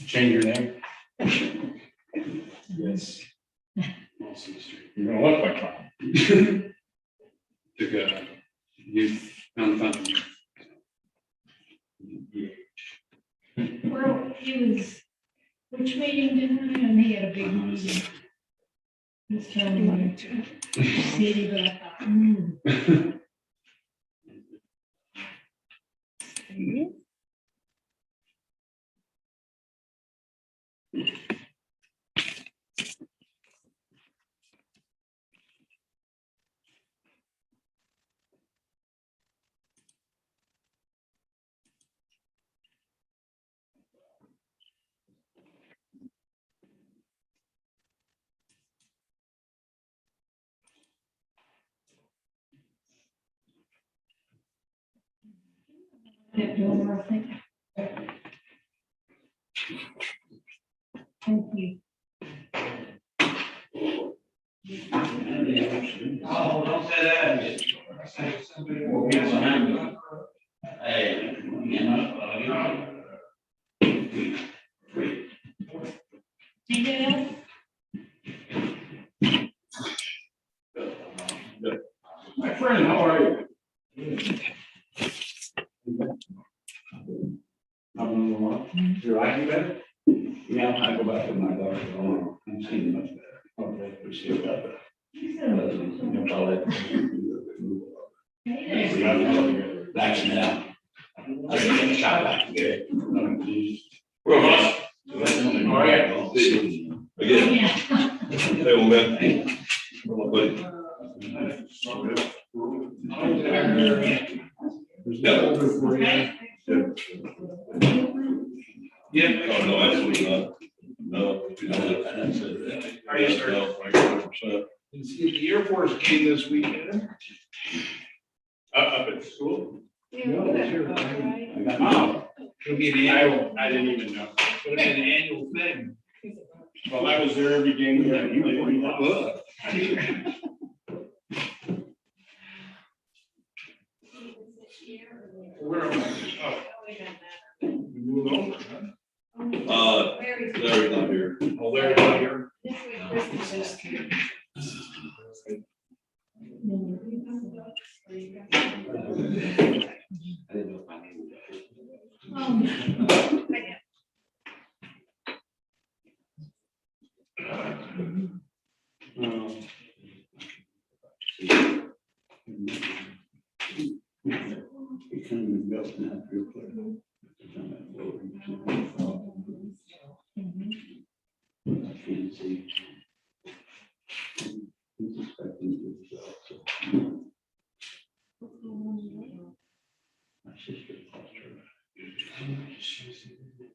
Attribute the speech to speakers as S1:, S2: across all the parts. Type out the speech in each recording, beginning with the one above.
S1: Change your name.
S2: Yes.
S1: You're gonna look like one.
S2: Took a youth found fountain.
S3: Well, he was, which meeting did I, and he had a big meeting. This time he went to city, but I thought, that door, I think. Thank you.
S4: Oh, don't say that. Hey, you know.
S3: Anything else?
S1: My friend, how are you? You like me better?
S4: Yeah, I go back to my daughter. I'm seeing much better.
S1: Okay.
S4: We see it better.
S3: Hey there.
S4: Vaccine out. I can get a shot back to get it.
S1: Well, how are you?
S4: Again,
S3: Yeah.
S4: hey, old man. But
S3: Okay.
S4: yeah, oh, no, absolutely not. No.
S1: How are you, sir? The Air Force came this weekend. Up at school. Wow. It'll be an annual, I didn't even know. It'll be an annual thing. Well, I was there every game. Where am I? Oh, we moved over, huh?
S4: Larry's not here.
S1: Oh, Larry's not here.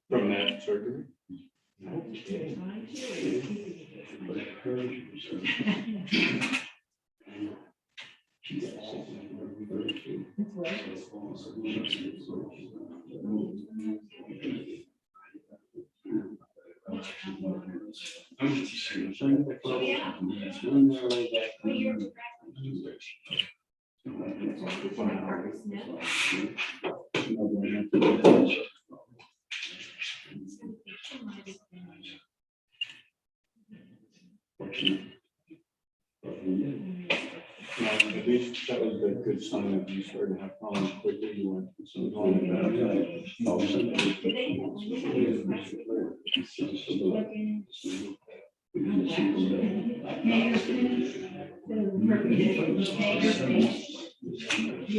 S1: From that surgery? At least that was a good sign that you started to have problems quickly. You went to some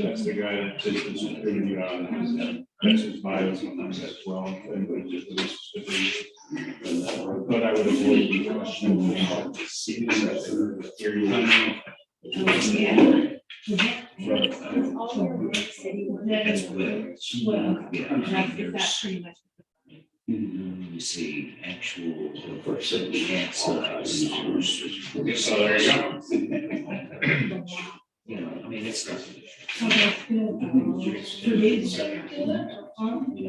S1: That's the guy that did this interview on Texas Bios sometimes as well. But I would avoid the question.
S5: You see actual chance.
S1: So there you go.
S5: You know, I mean, it's not.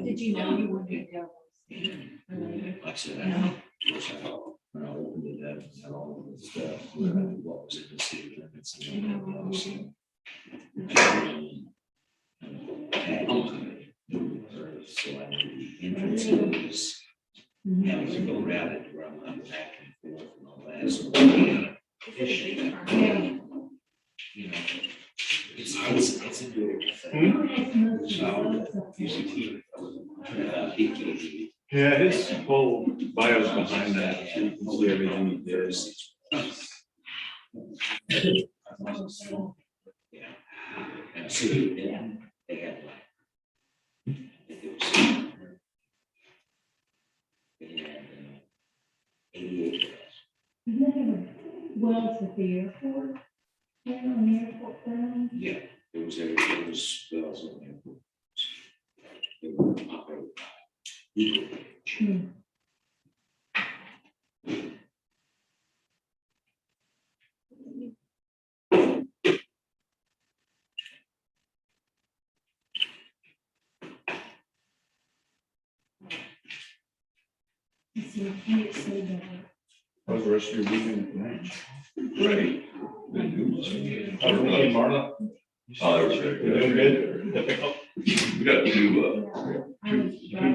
S3: Did you know you would be there?
S5: Like I said, when I opened it up, and all of the stuff, what was in the city limits and everything else. So I knew the entrances having to go around it, where I'm back and forth and all that, so.
S3: Yeah.
S5: You know, it's a doable thing. He
S2: Yeah, his whole bio's behind that, so you can see everything he did.
S5: Yeah. And so they had like, I think it was, they had 88 of us.
S3: Isn't that a wells at the airport? Yeah, on the airport ground.
S5: Yeah, it was wells on there. They were operated by Eagle Ridge.
S3: Hmm. Let's see, I can't say that.
S2: How's the rest of your weekend tonight?
S4: Ready.
S1: Hey, Marla.
S4: Oh,
S1: You doing good?
S4: We got two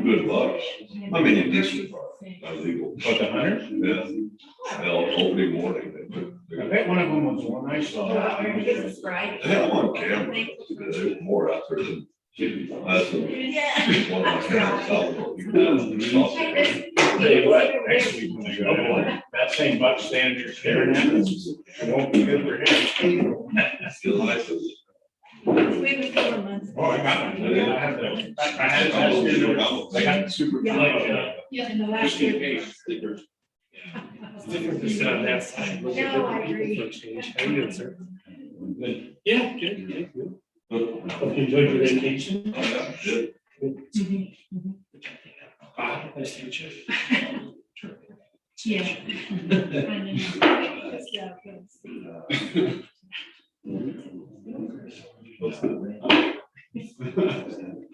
S4: good bucks. I mean, a decent buck, not legal.
S1: What, the hunters?
S4: Yeah. Well, opening morning.
S1: I bet one of them was one I saw.
S4: They had them on camera. There was more out there than. That's one of my parents out.
S1: Tell you what, next week when I go, down, that same buck standing there staring at us, it won't be good for him.
S4: Still nice.
S1: Oh, I got it. I have the, I had it last year. I got the super flag,
S3: Yeah, in the
S1: just
S3: last
S1: in
S3: year.
S1: case.
S6: Different to sit on that side. look at
S3: No, I
S6: different people
S3: agree.
S6: for a change. How you doing, sir?
S1: Yeah, good, good, good.
S6: Hope you enjoyed your vacation.
S3: Mhm, mhm.
S6: Nice to meet you.
S3: Yeah. I know. Yeah, let's see.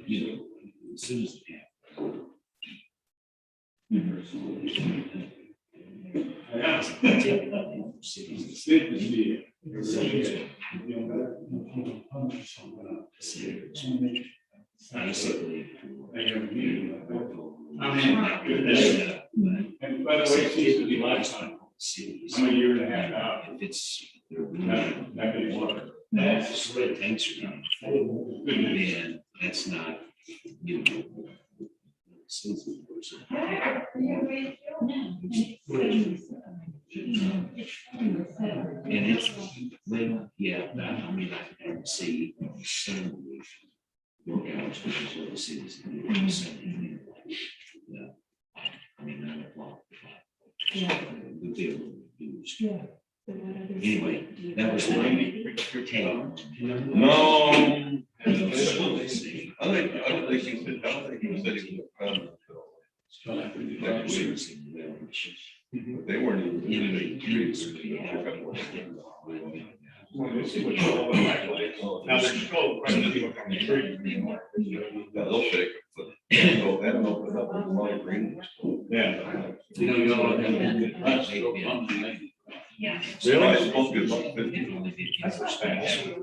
S5: You know, as soon as it happened.
S1: Yeah.
S5: Cities.
S1: Good to see
S5: Basically.
S1: I mean, good. And by the way, it seems to be lifetime.
S5: Cities.
S1: I'm a year and a half out.
S5: If it's.
S1: Not good water.
S5: That's the tanks are coming full, and that's not, you know. Sensible person. And it's, well, yeah, I mean, I can see some workouts, which is what the cities do. Yeah. I mean, 9 o'clock.
S3: Yeah.
S5: We'll be able to use.
S3: Yeah.
S5: Anyway, that was my take.
S4: No. I think he said, I don't think he said he was. But they weren't even in the trees.
S1: Well, let's see what you all look like. Now, there's still quite a few people on the tree.
S4: Yeah, they'll shake it, but they don't open up with a lot of green.
S1: Yeah.
S5: You know, you all have
S3: Yeah.
S4: Really? I supposed to get about 50.
S1: That's substantial.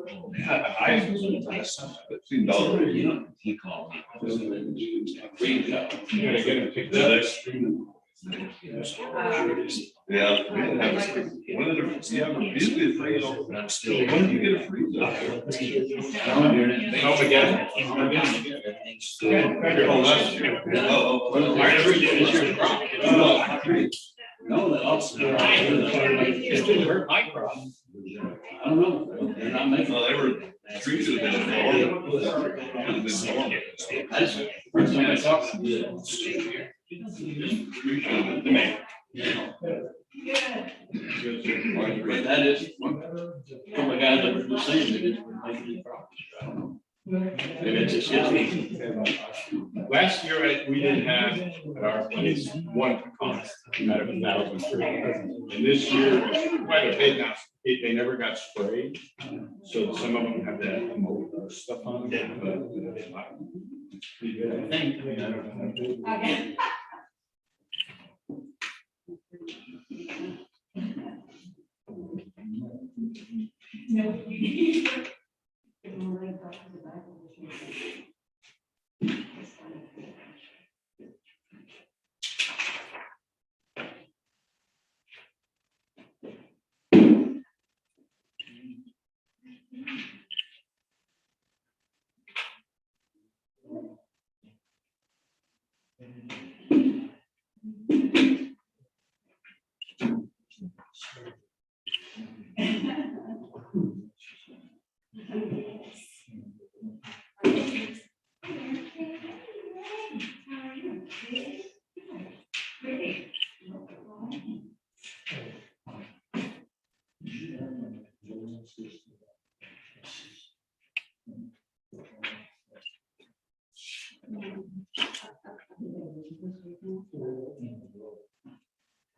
S4: $15.
S5: You know, he called me.
S1: You gotta get it picked up.
S4: Yeah. When did you have a usually a freeze?
S5: But I'm still.
S4: When did you get a freeze?
S1: Oh, again?
S4: Oh, last year. Oh.
S1: I never did this year's crop.
S6: No, they also. It didn't hurt my crop. I don't know. They're not making.
S4: No, they were trees should have been normal. Should have been normal.
S6: That's the first time I talked to them.
S4: Trees should have
S1: The
S4: been.
S1: man.
S6: But that is one of the guys that were saying that it's been making any problems. I don't know. Maybe it's just
S1: Last year, we didn't have at our place one pecan out of 1,000 trees. And this year, quite a bit now, they never got sprayed. So some of them have that mold stuff on them. But I think, I don't know.
S3: Okay. No.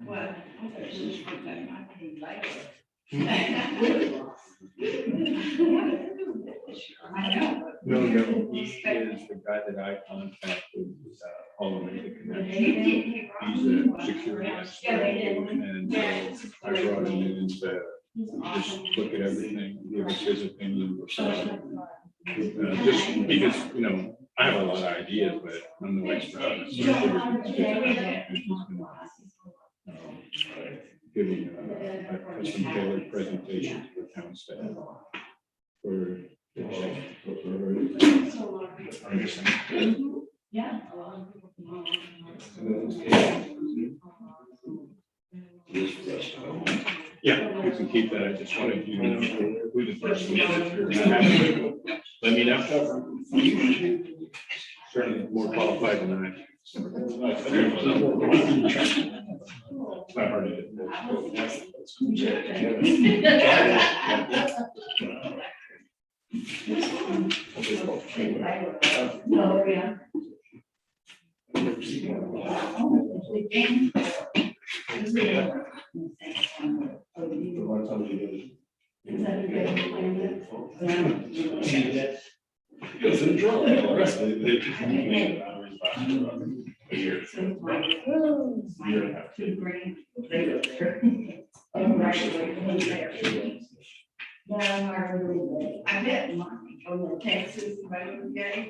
S3: Well, this is for that I can later. I know.
S1: No, he is the guy that I contacted, All-American Connection. He's a security expert, and I brought him in to just look at everything, give us his opinion. Just because, I have a lot of ideas, but I'm no expert on it. So I figured he's giving some tailored presentations for town staff. For
S3: Yeah.
S1: yeah, we can keep that. I just wanted you to know who the person is. Let me know. Certainly more qualified than I. It's not hard to do.
S3: Oh, yeah.
S4: Goes in the drawer.
S3: I bet mine on the Texas Rangers game.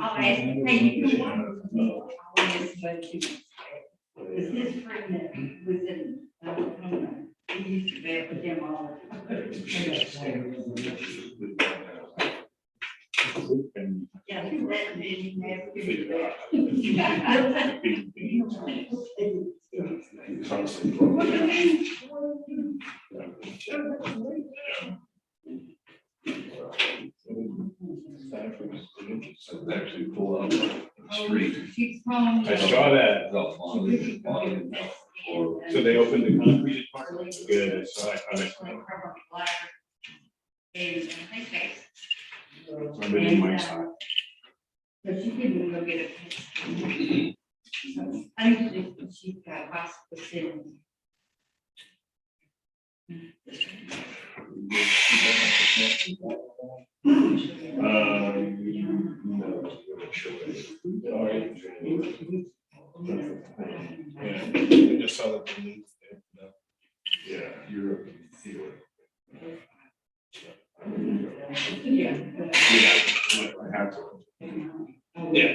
S3: I'll ask, hey, you know what? I'll ask, but it's his friend that was in, he used to bet with him all the time. Yeah, he let me, he never did that.
S4: Actually pull out the street.
S3: She's calling.
S1: I saw that. So they opened the concrete part? Good, so I thought
S3: And I think that's.
S1: I've been in my side.
S3: So she didn't go get it. I think she's got hospice in.
S1: I just saw that.
S4: Yeah, you're.
S3: Yeah.
S1: I have to. Yeah.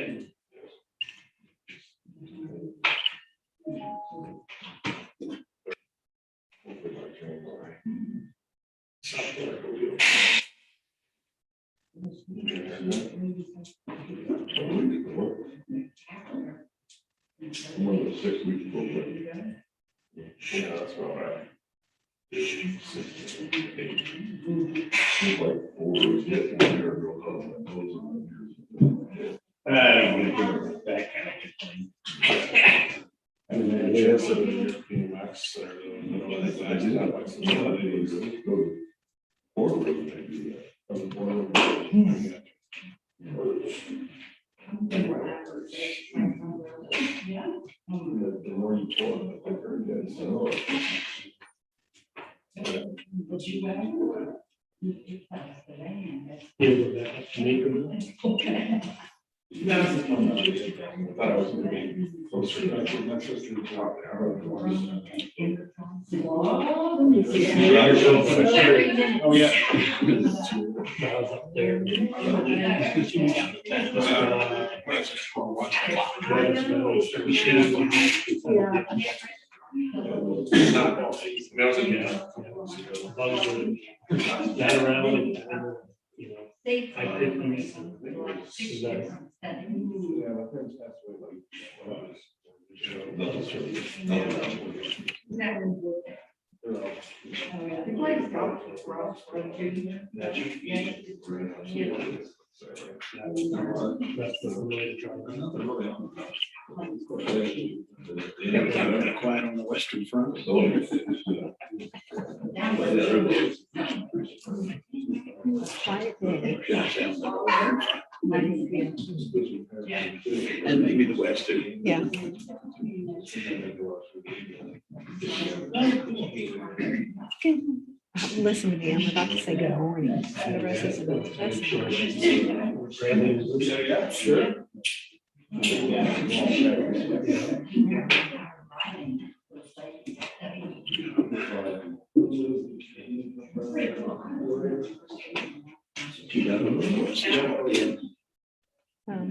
S4: One of the 6 weeks ago. Yeah, that's all right. Seems like 4 is getting there.
S1: I don't want to do that kind of thing. I mean, that's a European wax or,
S3: Yeah.
S4: The more you pull it, the quicker it gets.
S3: But you got. You passed the land. Okay.
S1: I thought I was gonna be closer. That's just in the top there. Oh, yeah.
S2: That around and, you know,
S3: They-
S2: I did.
S3: The place got across from you.
S7: Quiet on the western front.
S3: Quiet day.
S7: And maybe the western.
S3: Yeah. Listen to me, I'm about to say good morning. And the rest is
S1: Sure.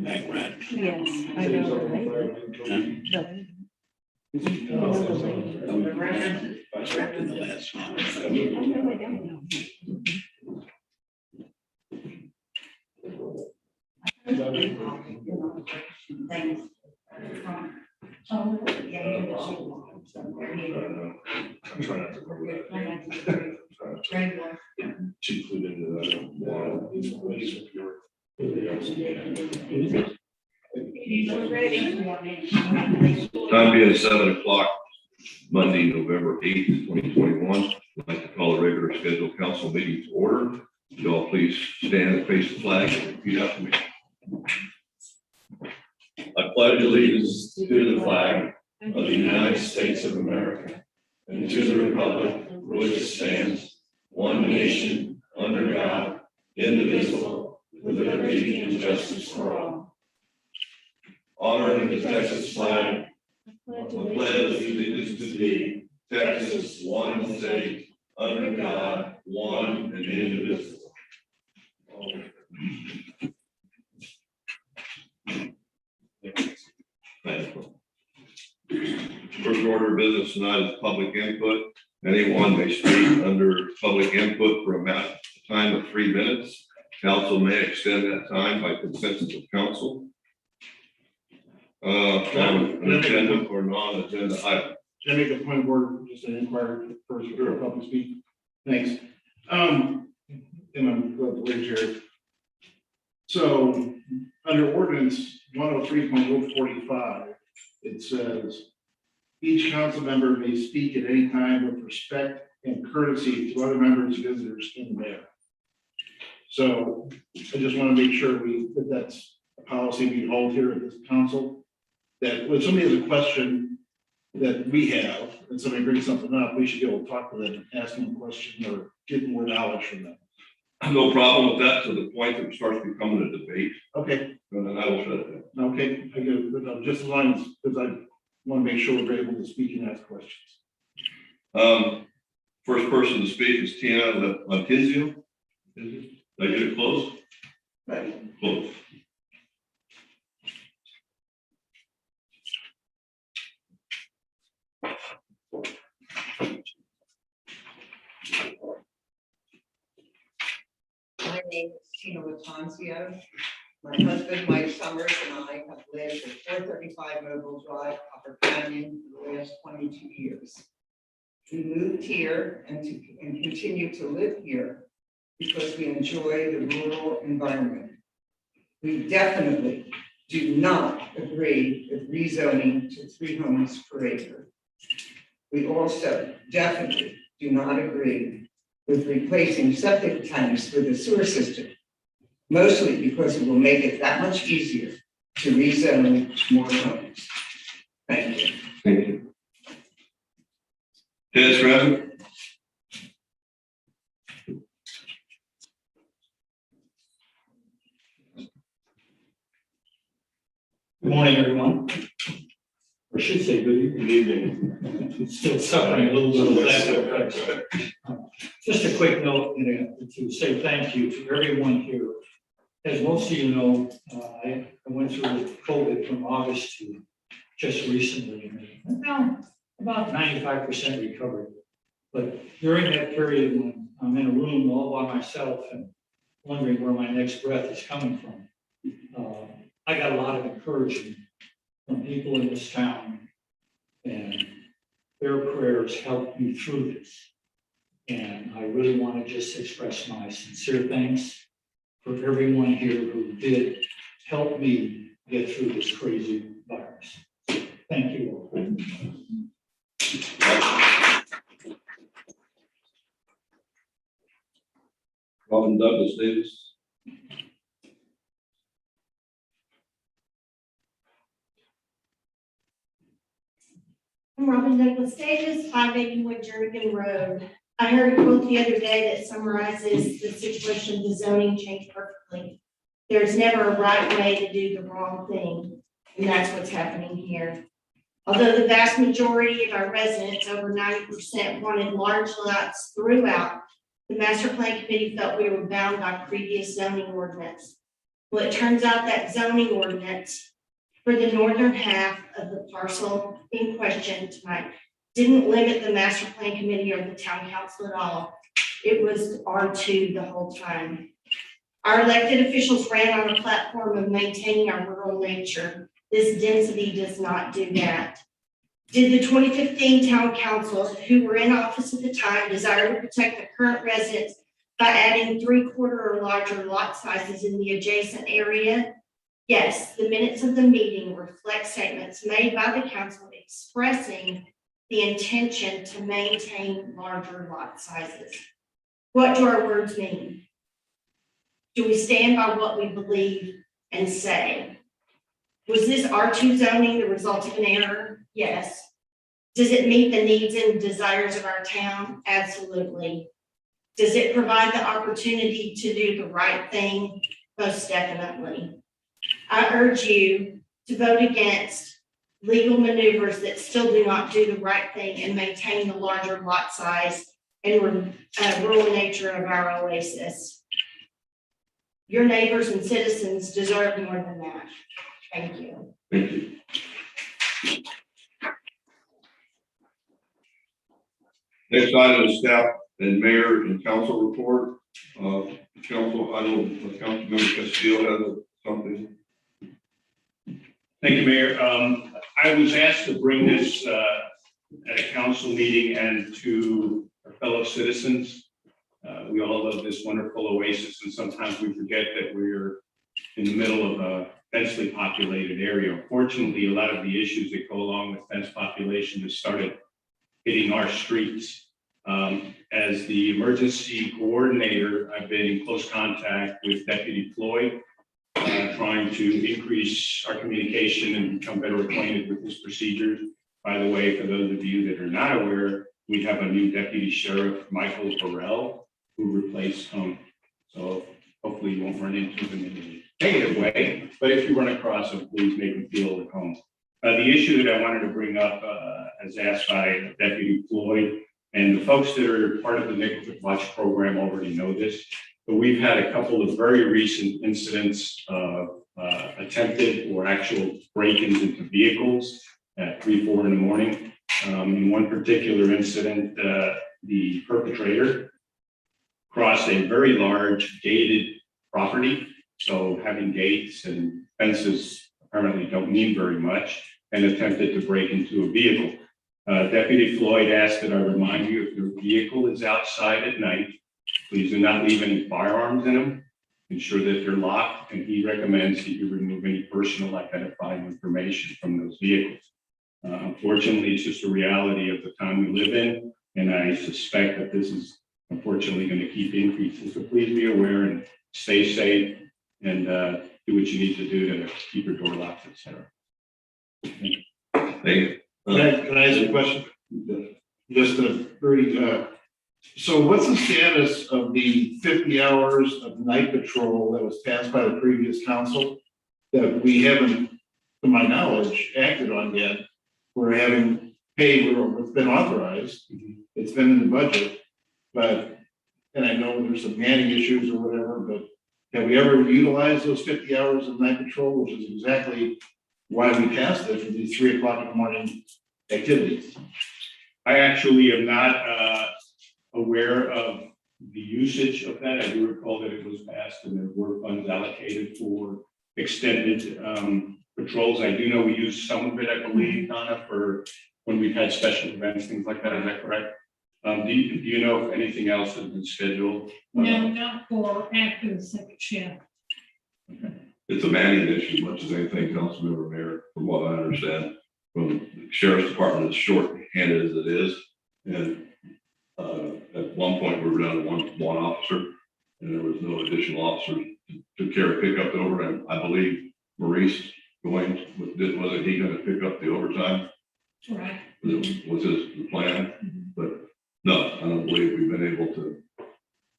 S7: Background.
S3: Yes, I know the lady. The lady. I know the lady.
S7: I was wrapped in the last one.
S3: Oh, no, I don't know.
S1: I'm trying not to cover that. To include into that.
S4: Time being 7 o'clock, Monday, November 8th, 2021. I'd like to call a regular scheduled council meeting to order. Would you all please stand and face the flag and repeat after me. I pledge allegiance to the flag of the United States of America and to the republic for which it stands, one nation, under God, indivisible, with liberty and justice for all. Honoring the Texas flag, I pledge allegiance to thee, Texas, one state, under God, one and indivisible. Thank you. First order of business tonight is public input. Anyone may speak under public input for a time of 3 minutes. Council may extend that time by consensus of council. An agenda or non-agenda item.
S8: Can I make a point of order, just an inquiry first before public speak? Thanks. And I'm glad to wait here. So under ordinance 103.045, it says, each council member may speak at any time with respect and courtesy to other members, visitors, and mayor. So I just want to make sure that that's a policy we hold here at this council, that when somebody has a question that we have, and somebody brings something up, we should be able to talk to them, ask them a question, or get more knowledge from them.
S4: No problem with that to the point that it starts becoming a debate.
S8: Okay,
S4: And then I will shut it down.
S8: okay, I get it, but just as long as, because I want to make sure we're able to speak and ask questions.
S4: First person to speak is Tina Latinzio. Did I get it close?
S8: Right.
S4: Close.
S9: My name is Tina Latanzio. My husband, Mike Summers, and I have lived at 435 Mobile Drive, Copper Canyon, for the last 22 years. We moved here and continue to live here because we enjoy the rural environment. We definitely do not agree with rezoning to 3 homes per acre. We also definitely do not agree with replacing septic tanks with a sewer system, mostly because it will make it that much easier to rezone more homes. Thank you.
S4: Thank you. Dennis Revan.
S10: Good morning, everyone. Or I should say good evening. Still suffering a little bit of that. Just a quick note, to say thank you to everyone here. As most of you know, I went through COVID from August to just recently. And now about 95% recovered. But during that period when I'm in a room all by myself and wondering where my next breath is coming from, I got a lot of encouragement from people in this town, and their prayers helped me through this. And I really want to just express my sincere thanks for everyone here who did help me get through this crazy virus. Thank you all.
S4: Robin Douglas Davis.
S11: I'm Robin Douglas Davis, 581 Jernigan Road. I heard a quote the other day that summarizes the situation of the zoning change perfectly. There's never a right way to do the wrong thing, and that's what's happening here. Although the vast majority of our residents, over 90%, wanted large lots throughout, the master plan committee felt we were bound by previous zoning ordinance. Well, it turns out that zoning ordinance for the northern half of the parcel in question tonight didn't limit the master plan committee or the town council at all. It was R2 the whole time. Our elected officials ran on a platform of maintaining our rural nature. This density does not do that. Did the 2015 town council, who were in office at the time, desire to protect the current residents by adding 3/4 or larger lot sizes in the adjacent area? Yes, the minutes of the meeting reflect statements made by the council expressing the intention to maintain larger lot sizes. What do our words mean? Do we stand by what we believe and say? Was this R2 zoning the result of an error? Yes. Does it meet the needs and desires of our town? Absolutely. Does it provide the opportunity to do the right thing? Most definitely. I urge you to vote against legal maneuvers that still do not do the right thing and maintain the larger lot size and rural nature of our oasis. Your neighbors and citizens deserve more than that. Thank you.
S4: Thank you. Next item is staff and mayor and council report. Council, I know Councilmember Castillo has something.
S1: Thank you, Mayor. I was asked to bring this at a council meeting and to our fellow citizens. We all love this wonderful oasis, and sometimes we forget that we're in the middle of a densely populated area. Unfortunately, a lot of the issues that go along with dense population have started hitting our streets. As the emergency coordinator, I've been in close contact with Deputy Floyd, trying to increase our communication and become better acquainted with his procedures. By the way, for those of you that are not aware, we have a new Deputy Sheriff, Michael Burrell, who replaced Tony. So hopefully you won't run into him in a negative way, but if you run across him, please make him feel at home. The issue that I wanted to bring up, as asked by Deputy Floyd, and the folks that are part of the Neighborhood Watch program already know this, but we've had a couple of very recent incidents of attempted or actual break-ins into vehicles at 3, 4 in the morning. In one particular incident, the perpetrator crossed a very large gated property. So having gates and fences apparently don't mean very much, and attempted to break into a vehicle. Deputy Floyd asked that I remind you, if your vehicle is outside at night, please do not leave any firearms in them. Ensure that they're locked, and he recommends that you remove any personal identifying information from those vehicles. Unfortunately, it's just a reality of the time we live in, and I suspect that this is unfortunately going to keep increasing. So please be aware and stay safe, and do what you need to do to keep your door locked, et cetera.
S4: Thank you.
S8: Can I ask a question? Just a very, so what's the status of the 50 hours of night patrol that was passed by the previous council that we haven't, to my knowledge, acted on yet? We're having paid, it's been authorized, it's been in the budget, but, and I know there's some manning issues or whatever, but have we ever utilized those 50 hours of night patrol, which is exactly why we passed it for these 3 o'clock in the morning activities?
S1: I actually am not aware of the usage of that. I do recall that it was passed and there were funds allocated for extended patrols. I do know we used some of it, I believe, Donna, for when we've had special events, things like that. Is that correct? Do you know if anything else has been scheduled?
S3: No, not for after the second shift.
S4: It's a manning issue, much as anything, Councilmember Mayor, from what I understand. From the sheriff's department, as short-handed as it is. And at one point, we were down to one officer, and there was no additional officers to pick up the overtime. I believe Maurice wasn't he going to pick up the overtime?
S3: Right.
S4: Was his plan? But no, I don't believe we've been able to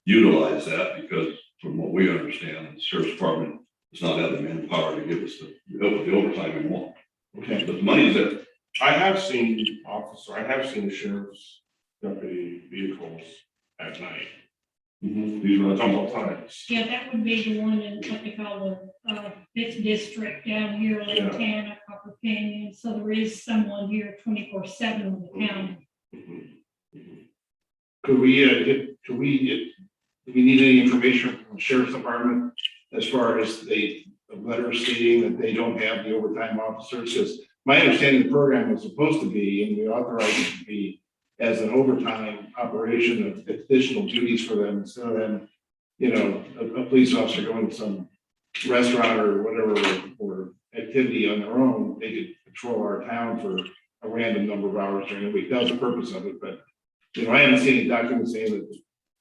S4: utilize that because from what we understand, the sheriff's department does not have the manpower to give us the overtime we want.
S8: Okay.
S4: But the money's there.
S1: I have seen the sheriff's deputy vehicles at night
S4: These
S1: a
S4: are
S1: couple of times.
S3: Yeah, that would be the one in what they call the, fifth district down here, Lantana, Copper Canyon. So there is someone here 24/7 in the county.
S8: Could we do we need any information from the sheriff's department as far as the letter stating that they don't have the overtime officers? Because my understanding the program was supposed to be, and we authorized it to be as an overtime operation of additional duties for them instead of them, a police officer going to some restaurant or whatever, or activity on their own, they could patrol our town for a random number of hours during the week. That was the purpose of it, but I haven't seen any documents saying that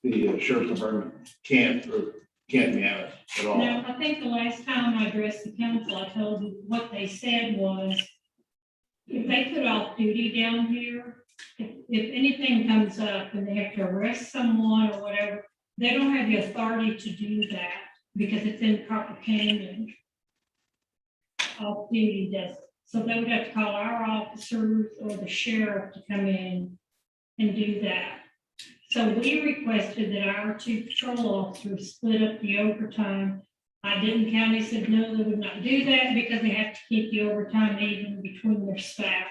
S8: the sheriff's department can't man it at all.
S3: Now, I think the last time I addressed the council, I told you what they said was, if they put off duty down here, if anything comes up and they have to arrest someone or whatever, they don't have the authority to do that because it's in Copper Canyon. Off duty does it. So they would have to call our officers or the sheriff to come in and do that. So we requested that our two patrol officers split up the overtime. Denton County said, no, they would not do that because they have to keep the overtime even between their staff.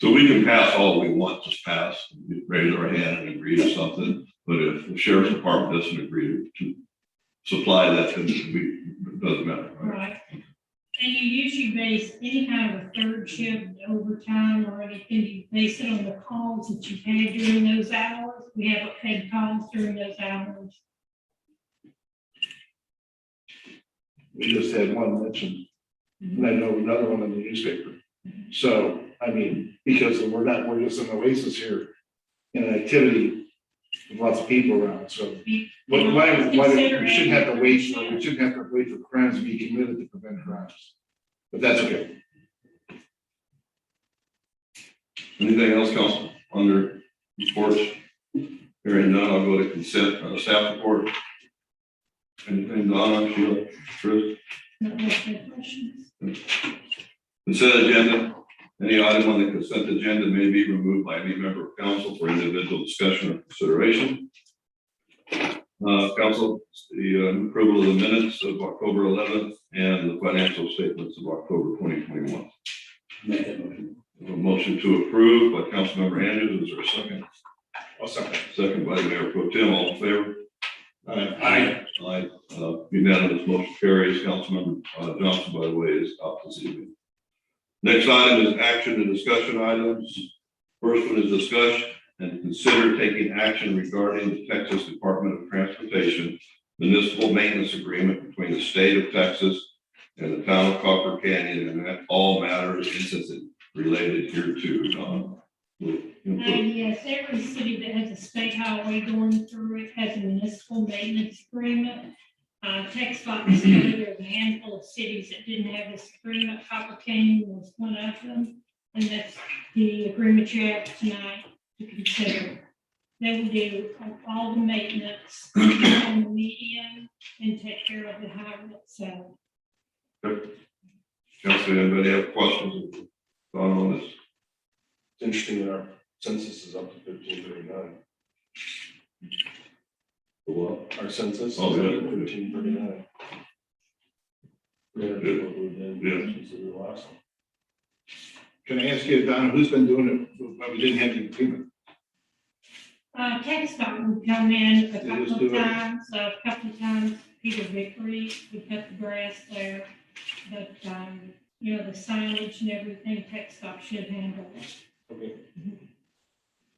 S4: So we can pass all we want, just pass, raise our hand and agree to something. But if the sheriff's department doesn't agree to supply that, then it doesn't matter, right?
S3: Right. And you usually base any kind of a third shift overtime or anything, you base it on the calls that you've had during those hours. We haven't had calls during those hours.
S8: We just had one mentioned, and I know another one in the newspaper. So, I mean, because we're just an oasis here in an activity with lots of people around, so. Why, we shouldn't have to wait for crimes to be committed to prevent crimes. But that's okay.
S4: Anything else, Council, under reports? Hearing none, I'll go to consent, staff report. Anything, Donna, Sheila, Chris?
S3: Not much more questions.
S4: Consent agenda. Any item on the consent agenda may be removed by any member of council for individual discussion or consideration. Council, the approval of the minutes of October 11th and the financial statements of October 2021.
S7: Make that motion.
S4: A motion to approve by Councilmember Andrews. Is there a second?
S1: I'll second.
S4: Second by Mayor Pro Tem. All in favor?
S1: Aye.
S4: Aye. Unanimous motion carries. Councilmember Johnson, by the way, is out this evening. Next item is action and discussion items. First one is discussion and consider taking action regarding the Texas Department of Transportation municipal maintenance agreement between the state of Texas and the town of Copper Canyon, and that all matters instances related here to.
S3: Yes, every city that has a state highway going through it has a municipal maintenance agreement. TxDOT was there's a handful of cities that didn't have this agreement. Copper Canyon was one of them, and that's the agreement you have tonight to consider. They will do all the maintenance on the median and take care of the highway itself.
S4: Council, anybody have questions on this?
S1: It's interesting that our census is up to 1339.
S4: What?
S1: Our census is
S4: Oh,
S1: up to
S4: yeah.
S1: 1339.
S4: Yeah.
S8: Can I ask you, Donna, who's been doing it, but we didn't have the agreement?
S3: TxDOT would come in a
S8: They
S3: couple
S8: just do
S3: of
S8: it.
S3: times, Peter Vickery would cut the grass there. But, the signage and everything, TxDOT should handle it.
S8: Okay.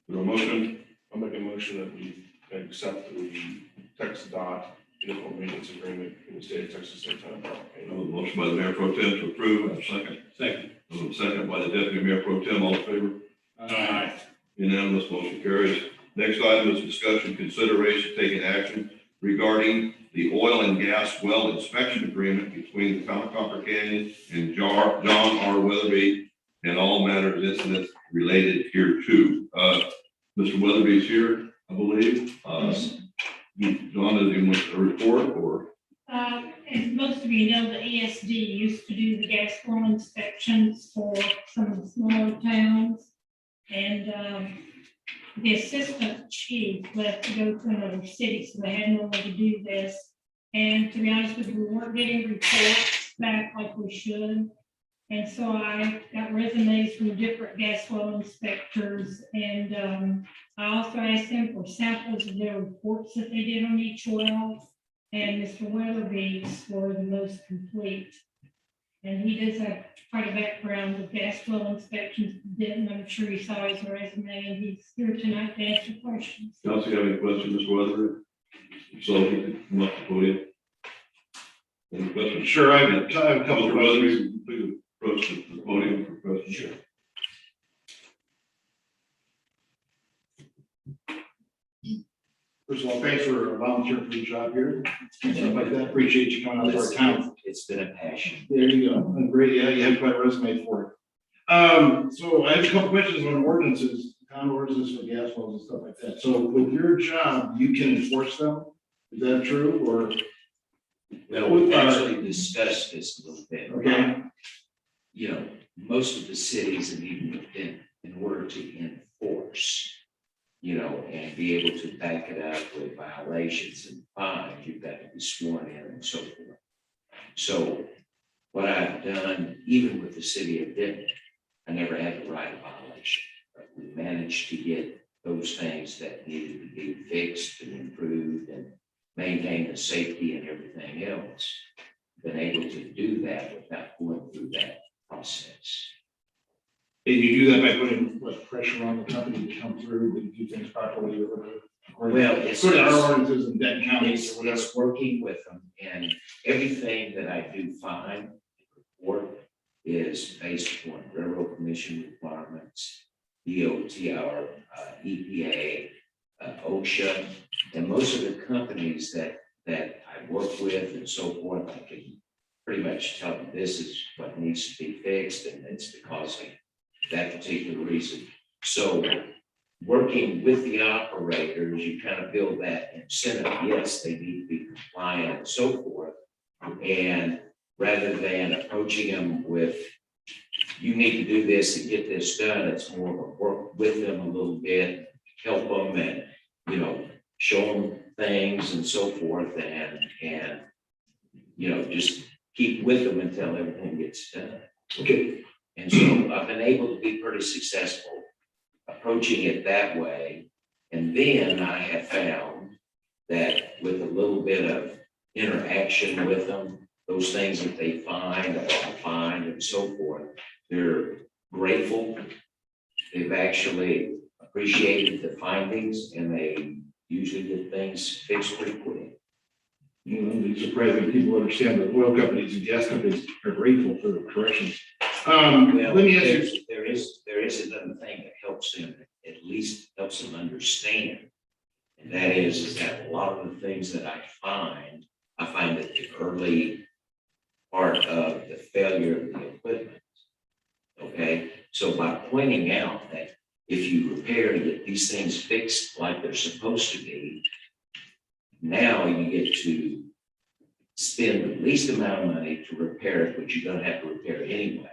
S4: We don't motion? I'll make a motion that we accept the Texas Dot vehicle maintenance agreement in the state of Texas. State Time.
S2: I have a motion by the Mayor Pro Tem to approve, I have a second.
S1: Second.
S2: I have a second by the Deputy Mayor Pro Tem, all in favor?
S1: Aye.
S2: Unanimous, motion carries. Next item is discussion, consideration, taking action regarding the oil and gas well inspection agreement between the town of Copper Canyon and John R. Weatherby and all matters incidents related here too. Mr. Weatherby's here, I believe. John, does he want a report or?
S3: As most of you know, the ESD used to do the gas well inspections for some of the smaller towns. And the assistant chief left to go to another city, so they had no way to do this. And to be honest with you, we weren't getting reports back like we should. And so I got resumes from different gas well inspectors, and I also asked them for samples of their reports that they did on each well. And Mr. Weatherby's were the most complete. And he does have quite a background with gas well inspections. I'm sure you saw his resume, and he's here tonight to answer questions.
S2: Council, you have any questions, Mr. Weatherby? So he can come up to the podium. Any questions?
S8: Sure, I have a couple
S2: Mr.
S8: of questions.
S2: Weatherby, please approach the podium for questions.
S5: Sure.
S8: First of all, thanks for volunteering for your job here. And stuff like that. Appreciate you coming out to our town.
S5: It's been a passion.
S8: There you go. Great. Yeah, you have quite a resume for it. So I have a couple questions on ordinances, town ordinances for gas wells and stuff like that. So with your job, you can enforce them? Is that true or?
S5: Well, we actually discussed this a little bit.
S8: Okay.
S5: You know, most of the cities and even in order to enforce, you know, and be able to back it up with violations and fines, you've got to be sworn in and so forth. So what I've done, even with the city of Denton, I never had to write a violation. But we managed to get those things that needed to be fixed and improved and maintain the safety and everything else. Been able to do that without going through that process.
S8: And you do that by putting what pressure on the company to come through and do things properly or whatever? Or
S5: Well, it's
S8: sort of our ordinances in Denton counties or whatever.
S5: it's working with them, and everything that I do find report is based on railroad commission requirements, DOT, or EPA, OSHA, and most of the companies that I work with and so forth, I can pretty much tell them this is what needs to be fixed, and it's because of that particular reason. So working with the operators, you kind of build that incentive. Yes, they need to be compliant and so forth. And rather than approaching them with, you need to do this and get this done, it's more of a work with them a little bit, help them and, you know, show them things and so forth and, you know, just keep with them until everything gets done.
S8: Okay.
S5: And so I've been able to be pretty successful approaching it that way. And then I have found that with a little bit of interaction with them, those things that they find and so forth, they're grateful. They've actually appreciated the findings and they usually get things fixed pretty quick.
S8: You know, it's surprising people understand that oil companies and gas companies are grateful for the corrections.
S5: Well,
S8: Let me ask you.
S5: there is another thing that helps them, at least helps them understand. And that is that a lot of the things that I find that the early part of the failure of the equipment. Okay, so by pointing out that if you repair to get these things fixed like they're supposed to be, now you get to spend the least amount of money to repair it, but you're gonna have to repair it anyway.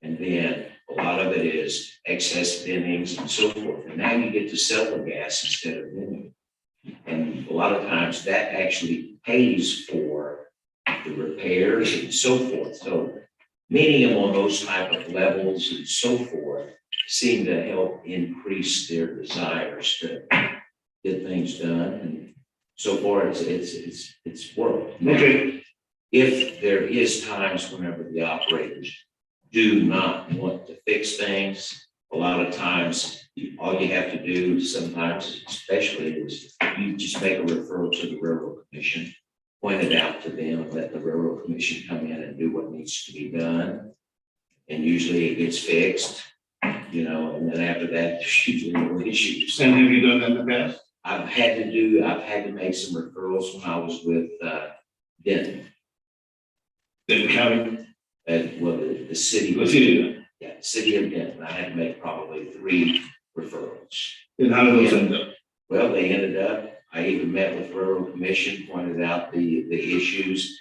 S5: And then a lot of it is excess binnings and so forth. And now you get to sell the gas instead of binning. And a lot of times that actually pays for the repairs and so forth. So meeting them on those type of levels and so forth seem to help increase their desires to get things done. And so far, it's worked. Now,
S8: Okay.
S5: if there is times whenever the operators do not want to fix things, a lot of times, all you have to do sometimes, especially, is you just make a referral to the railroad commission, point it out to them, let the railroad commission come in and do what needs to be done. And usually it gets fixed, you know, and then after that, there's usually no issues.
S8: And have you done that in the past?
S5: I've had to make some referrals when I was with, Denton,
S8: Denton County?
S5: well, the city.
S8: The city.
S5: Yeah, city of Denton. I had to make probably 3 referrals.
S8: And how did those end up?
S5: Well, they ended up, I even met with railroad commission, pointed out the issues.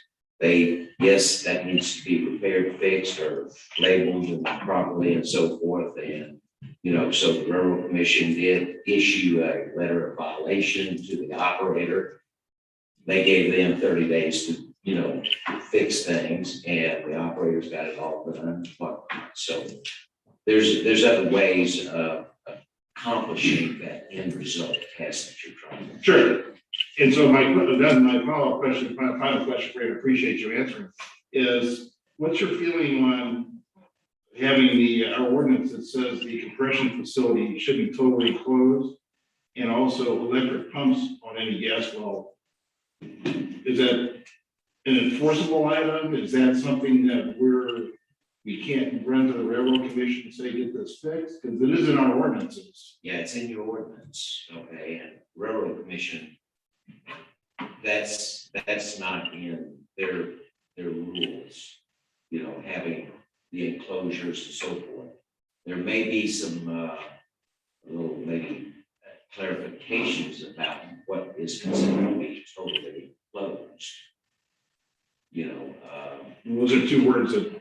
S5: Yes, that needs to be repaired, fixed, or labeled properly and so forth. And, you know, so the railroad commission did issue a letter of violation to the operator. They gave them 30 days to, you know, fix things, and the operators got it all done. So there's other ways of accomplishing that end result test that you're trying to.
S8: Sure. And so my follow-up question, my final question for you, I appreciate you answering, is what's your feeling on having our ordinance that says the compression facility should be totally closed, and also electric pumps on any gas well? Is that an enforceable item? Is that something that we can't run to the railroad commission and say, get this fixed? Because it is in our ordinances.
S5: Yeah, it's in your ordinance, okay, and railroad commission, that's not in their rules, you know, having the enclosures and so forth. There may be some, little maybe clarifications about what is considered to be totally closed. You know,
S8: Those are 2 words that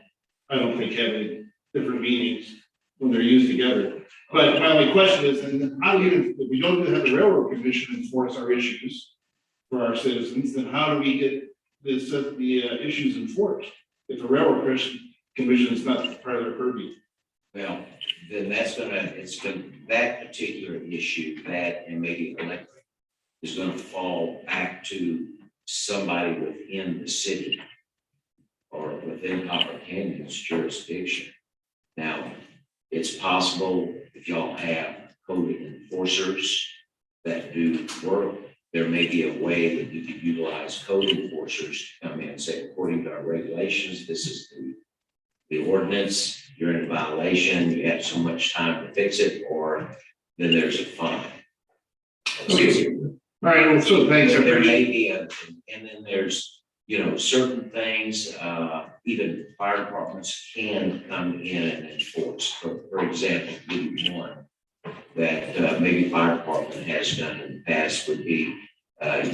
S8: I don't think have any different meanings when they're used together. But my only question is, and how do you, if we don't have the railroad commission enforce our issues for our citizens, then how do we get the issues enforced if the railroad commission is not part of their purview?
S5: well, then that particular issue, that and maybe electric, is gonna fall back to somebody within the city or within Copper Canyon's jurisdiction. Now, it's possible if y'all have code enforcers that do work, there may be a way that you could utilize code enforcers to come in and say, according to our regulations, this is the ordinance, you're in violation, you have so much time to fix it, or then there's a fine.
S8: Okay. All right, well, so thanks. I
S5: There
S8: appreciate
S5: may be and then there's, you know, certain things, even fire departments can come in and enforce. For example, give you one that maybe fire department has done in the past would be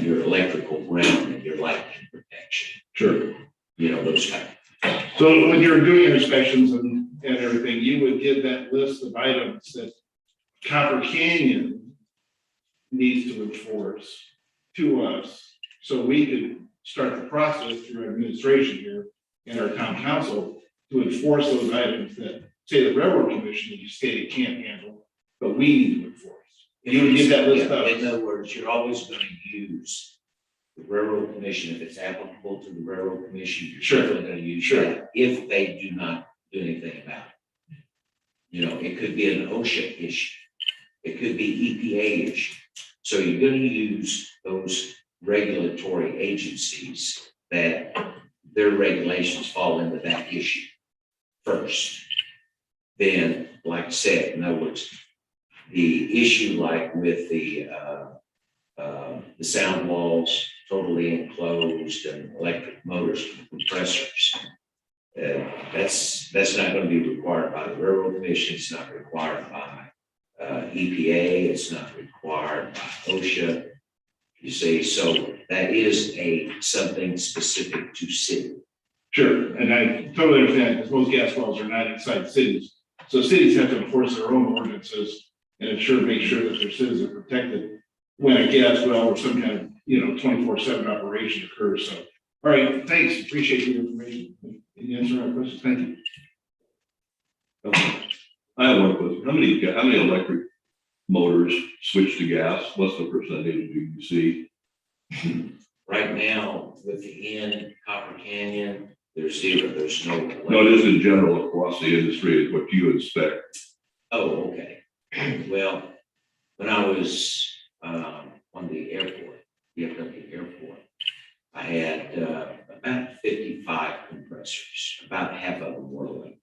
S5: your electrical ground and your lightning protection.
S8: Sure.
S5: You know, those kind of.
S8: So when you're doing inspections and everything, you would give that list of items that Copper Canyon needs to enforce to us, so we could start the process through our administration here and our town council to enforce those items that, say, the railroad commission, you stated can't handle, but we need to enforce. You would get that list out.
S5: In other words, you're always going to use the railroad commission, if it's applicable to the railroad commission, you're
S8: Sure.
S5: certainly going to use
S8: Sure.
S5: that if they do not do anything about it. You know, it could be an OSHA issue. It could be EPA issue. So you're going to use those regulatory agencies that their regulations fall into that issue first. Then, like I said, in other words, the issue like with the sound walls totally enclosed and electric motors and compressors. That's not going to be required by the railroad commission. It's not required by EPA. It's not required by OSHA. You see, so that is something specific to city.
S8: Sure, and I totally understand, because most gas wells are not inside cities. So cities have to enforce their own ordinances and make sure that their citizens are protected when a gas well or some kind of, 24/7 operation occurs. So, all right, thanks, appreciate the information. You answer my questions, thank you.
S2: I have one question. How many electric motors switch to gas? What's the percentage do you see?
S5: Right now, within Copper Canyon, there's zero, there's no.
S2: No, just in general across the industry is what you expect.
S5: Oh, okay. Well, when I was on the airport, DFW airport, I had about 55 compressors, about half of them were linked.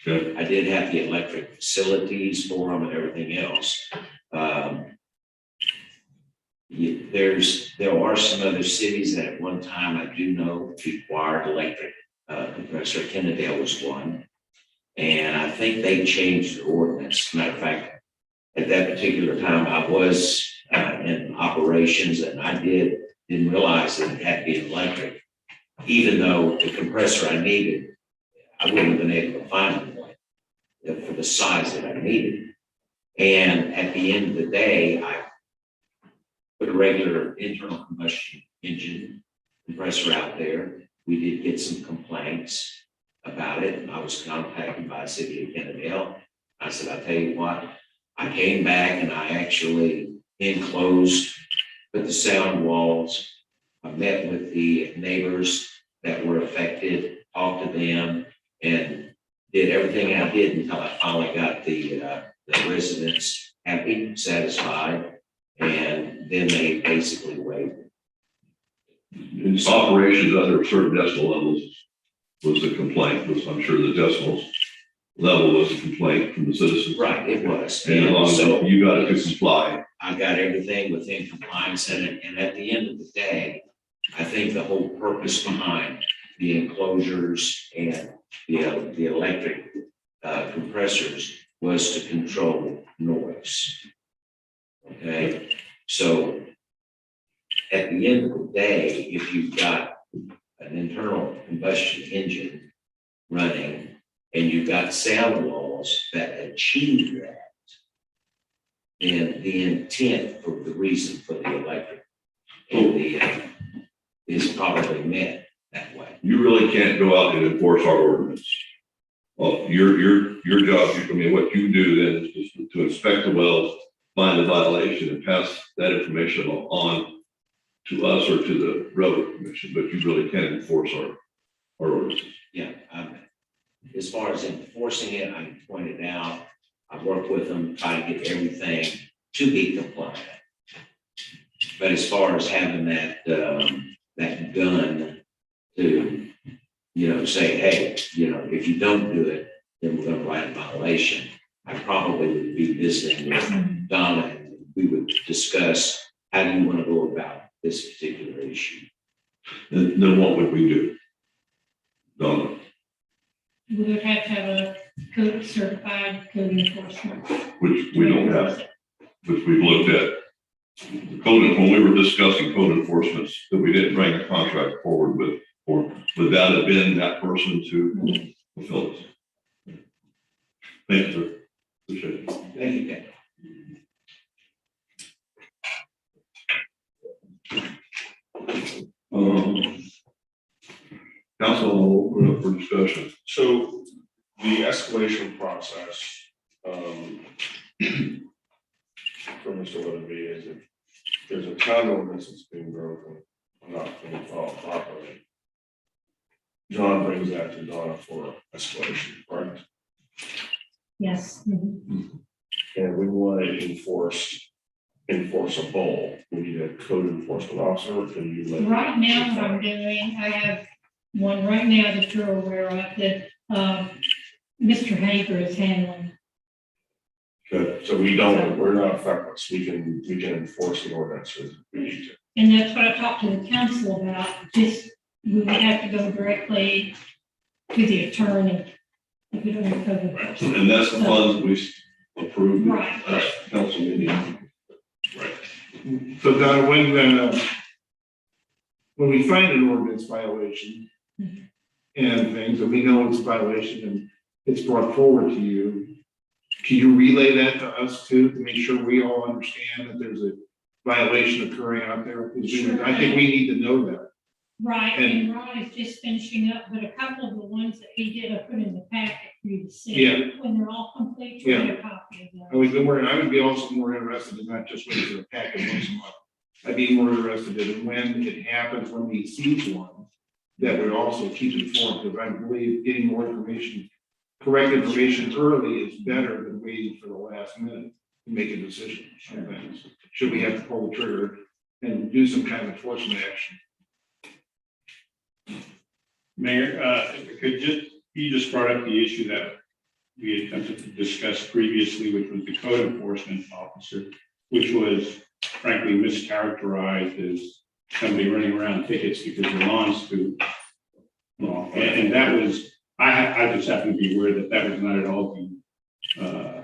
S2: Good.
S5: I did have the electric facilities for them and everything else. There are some other cities that at one time I do know required electric compressor. Kennedale was one. And I think they changed the ordinance. Matter of fact, at that particular time, I was in operations and I didn't realize that it had to be electric. Even though the compressor I needed, I wouldn't have been able to find one for the size that I needed. And at the end of the day, I put a regular internal combustion engine compressor out there. We did get some complaints about it, and I was contacted by the city of Kennedale. I said, I'll tell you what, I came back and I actually enclosed, put the sound walls. I met with the neighbors that were affected, talked to them, and did everything I did until I finally got the residents happy, satisfied, and then they basically waived it.
S2: In operations under certain decimal levels was the complaint, I'm sure the decimals level was a complaint from the citizens.
S5: Right, it was.
S2: And
S5: So
S2: you got it to comply.
S5: I got everything within compliance and at the end of the day, I think the whole purpose behind the enclosures and the electric compressors was to control noise. Okay, so at the end of the day, if you've got an internal combustion engine running and you've got sound walls that achieve that, then the intent for the reason for the electric is probably met that way.
S2: You really can't go out and enforce our ordinance. Well, your job, I mean, what you do then is just to inspect the wells, find the violation and pass that information on to us or to the railroad commission, but you really can't enforce our ordinances.
S5: Yeah, as far as enforcing it, I pointed out, I work with them, try to get everything to be compliant. But as far as having that gun to, say, hey, if you don't do it, then we're gonna write a violation. I probably would be visiting with Donna and we would discuss how do you want to go about this particular issue.
S2: Then what would we do? Donna?
S3: We would have to have a code certified code enforcement.
S2: Which we don't have, which we've looked at. When we were discussing code enforcements, that we didn't bring a contract forward with, or would that have been that person to fulfill this? Thank you, sir. Appreciate it.
S5: Thank you, Ken.
S2: Council, I'll open it up for discussion.
S1: So the escalation process, for Mr. Weatherby is if there's a town ordinance that's being broken, or not being followed properly, John brings that to Donna for escalation, correct?
S3: Yes.
S1: And we want to enforceable, we need a code enforcement officer, can you let?
S3: Right now, what I'm doing, I have one right now that you're aware of that, Mr. Hager is handling.
S1: Good, so we're not feckless, we can enforce the ordinance if we need to.
S3: And that's what I talked to the council about, just, we would have to go directly to the attorney. If we don't have code enforcement.
S2: And that's the funds we approved.
S3: Right.
S2: Council meeting.
S8: So Donna, when we find an ordinance violation and things, and we know it's a violation and it's brought forward to you, can you relay that to us too, to make sure we all understand that there's a violation occurring out there? Because I think we need to know that.
S3: Right, and Ron is just finishing up, but a couple of the ones that he did, I put in the packet for you to see.
S8: Yeah.
S3: When they're all complete, you'll get a copy of
S8: I would be also more interested in not just waiting for a packet once a month. I'd be more interested in when it happens, when we see one, that would also keep informed, because I believe getting more information, correct information early is better than waiting for the last minute to make a decision on things. Should we have to pull the trigger and do some kind of enforcement action?
S1: Mayor, you just brought up the issue that we attempted to discuss previously, which was the code enforcement officer, which was frankly mischaracterized as somebody running around tickets because the lawn's too long. And that was, I just happen to be aware that that was not at all the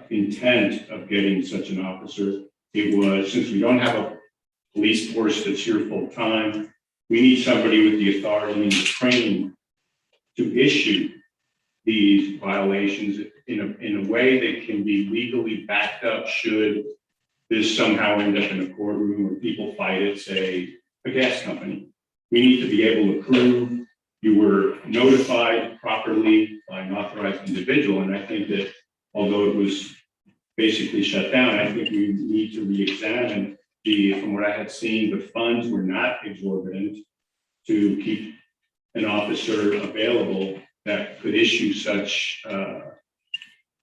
S1: intent of getting such an officer. It was, since we don't have a police force that's here full time, we need somebody with the authority and the training to issue these violations in a way that can be legally backed up should this somehow end up in a courtroom where people fight it, say, a gas company. We need to be able to prove you were notified properly by an authorized individual. And I think that although it was basically shut down, I think we need to re-examine from what I had seen, the funds were not exorbitant to keep an officer available that could issue such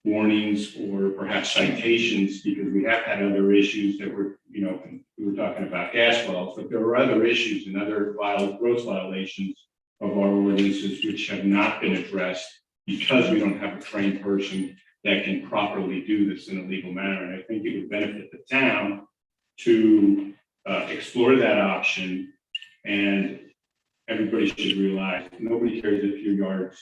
S1: warnings or perhaps citations, because we have had other issues that were, we were talking about gas wells, but there were other issues and other gross violations of our ordinances which have not been addressed because we don't have a trained person that can properly do this in a legal manner. And I think it would benefit the town to explore that option. And everybody should realize nobody cares if your yard's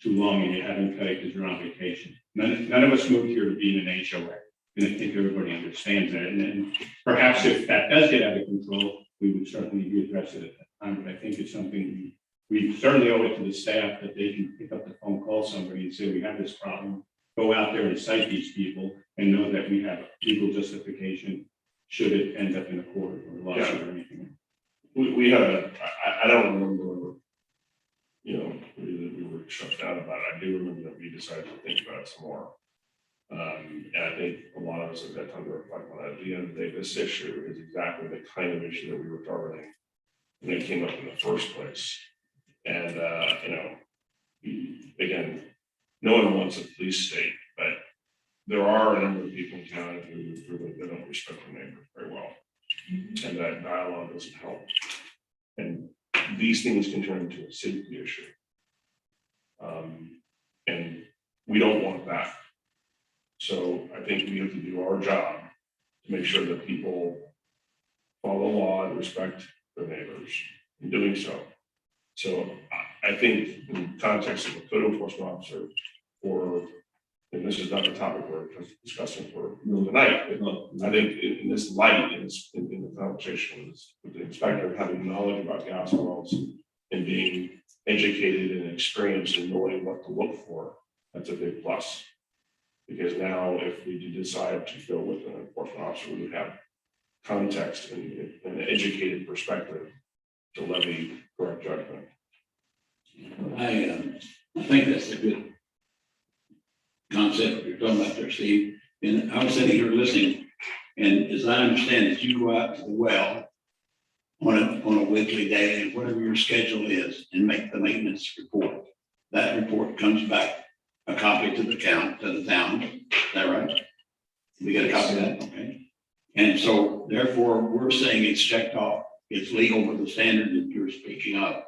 S1: too long and you haven't cut it because you're on vacation. None of us moved here to be in an HOA. And I think everybody understands that. And then perhaps if that does get out of control, we would certainly address it at that time. But I think it's something we certainly owe it to the staff that they can pick up the phone, call somebody and say, we have this problem. Go out there and cite these people and know that we have legal justification should it end up in a court or a lawsuit or anything.
S4: We had I don't remember, we were shut down about it. I do remember that we decided to think about it some more. And I think a lot of us at that time were reflecting on it. At the end of the day, this issue is exactly the kind of issue that we were targeting when it came up in the first place. And, again, no one wants a police state, but there are a number of people in town who really don't respect their neighbors very well. And that dialogue doesn't help. And these things can turn into a safety issue. And we don't want that. So I think we have to do our job to make sure that people follow law and respect their neighbors in doing so. So I think in the context of a code enforcement officer, and this is not the topic we're discussing for tonight, but I think in this light, in the conversation with the inspector, having knowledge about gas wells and being educated and experienced and knowing what to look for, that's a big plus. Because now if we do decide to go with an enforcement officer, we would have context and an educated perspective to levy correct judgment.
S7: I think that's a good concept you're talking about there, Steve. And I was sitting here listening, and as I understand it, you go out to the well on a weekly, daily, whatever your schedule is, and make the maintenance report. That report comes back, a copy to the town. Is that right? We get a copy of that, okay? And so therefore, we're saying it's checked off. It's legal with the standard that you're speaking of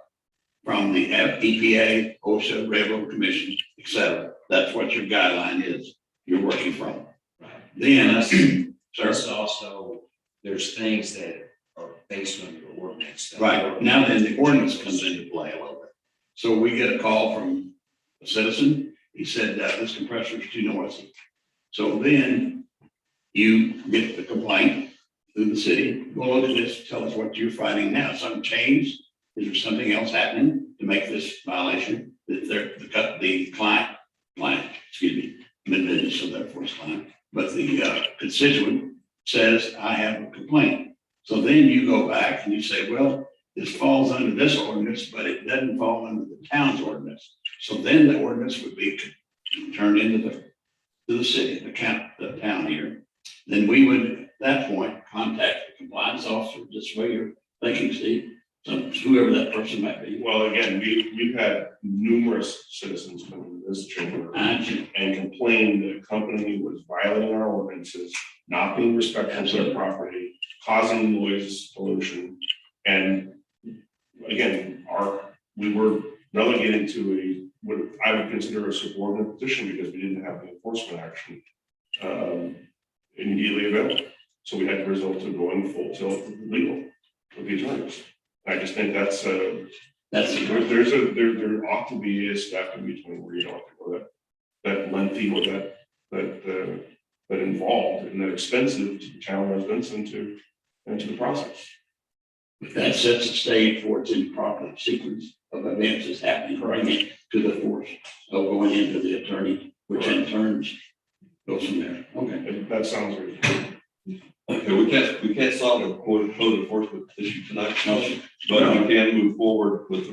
S7: from the EPA, OSHA, Railroad Commission, et cetera. That's what your guideline is you're working from. Then,
S5: There's also, there's things that are based on your ordinance.
S7: right, now then the ordinance comes into play a little bit. So we get a call from a citizen. He said that this compressor is too noisy. So then you get the complaint through the city. Go look at this, tell us what you're finding now. Something changed? Is there something else happening to make this violation? The client, business, so therefore it's client, but the constituent says, I have a complaint. So then you go back and you say, well, this falls under this ordinance, but it doesn't fall under the town's ordinance. So then the ordinance would be turned into the city, the town here. Then we would, at that point, contact the compliance officer, just the way you're thinking, Steve, whoever that person might be.
S4: Well, again, we've had numerous citizens come to this chamber and complain that the company was violating our ordinances, not being respectful to their property, causing noise pollution. And again, we were relegated to what I would consider a subordinate position because we didn't have the enforcement action immediately available. So we had to resort to going full tilt legal with the attorneys. I just think there ought to be a step in between where you don't have to go that lengthy or that involved and that expensive to the town residents and to the process.
S7: That sets the stage for its improper sequence of events is happening, bringing to the force of going into the attorney, which in turns goes from there. Okay.
S4: That sounds good.
S2: Okay, we can't solve a code enforcement issue tonight,
S7: No, sir.
S2: but we can move forward with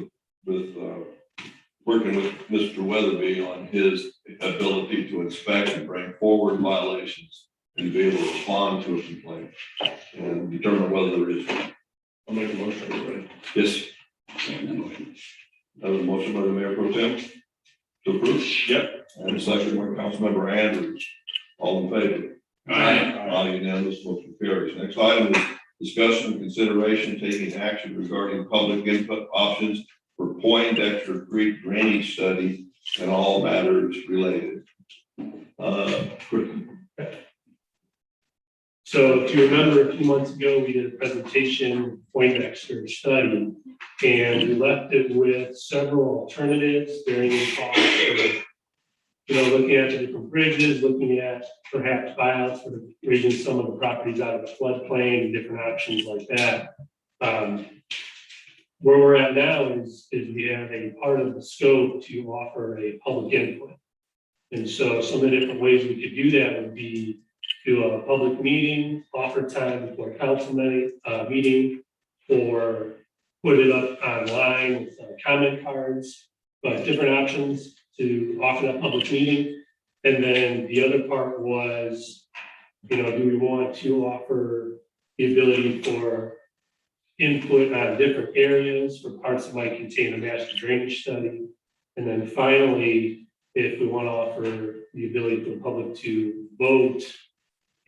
S2: working with Mr. Weatherby on his ability to inspect and bring forward violations and be able to respond to a complaint and determine whether there is one.
S4: I'll make a motion. Everybody.
S2: Yes,
S7: Second motion.
S2: that was a motion by the mayor pro tem to approve.
S4: Yep.
S2: And a second by Councilmember Andrews. All in favor? Aye, unanimous, motion carries. Next item is discussion and consideration taking action regarding public input options for Poindexter Creek drainage study and all matters related.
S10: So if you remember, a few months ago, we did a presentation, Poindexter study, and we left it with several alternatives, varying costs for, looking at the different bridges, looking at perhaps buyouts for raising some of the properties out of the floodplain and different options like that. Where we're at now is we have a part of the scope to offer a public input. And so some of the different ways we could do that would be do a public meeting, offer time for a council meeting, or put it up online with comment cards, but different options to offer that public meeting. And then the other part was, do we want to offer the ability for input on different areas for parts that might contain a master drainage study? And then finally, if we want to offer the ability for the public to vote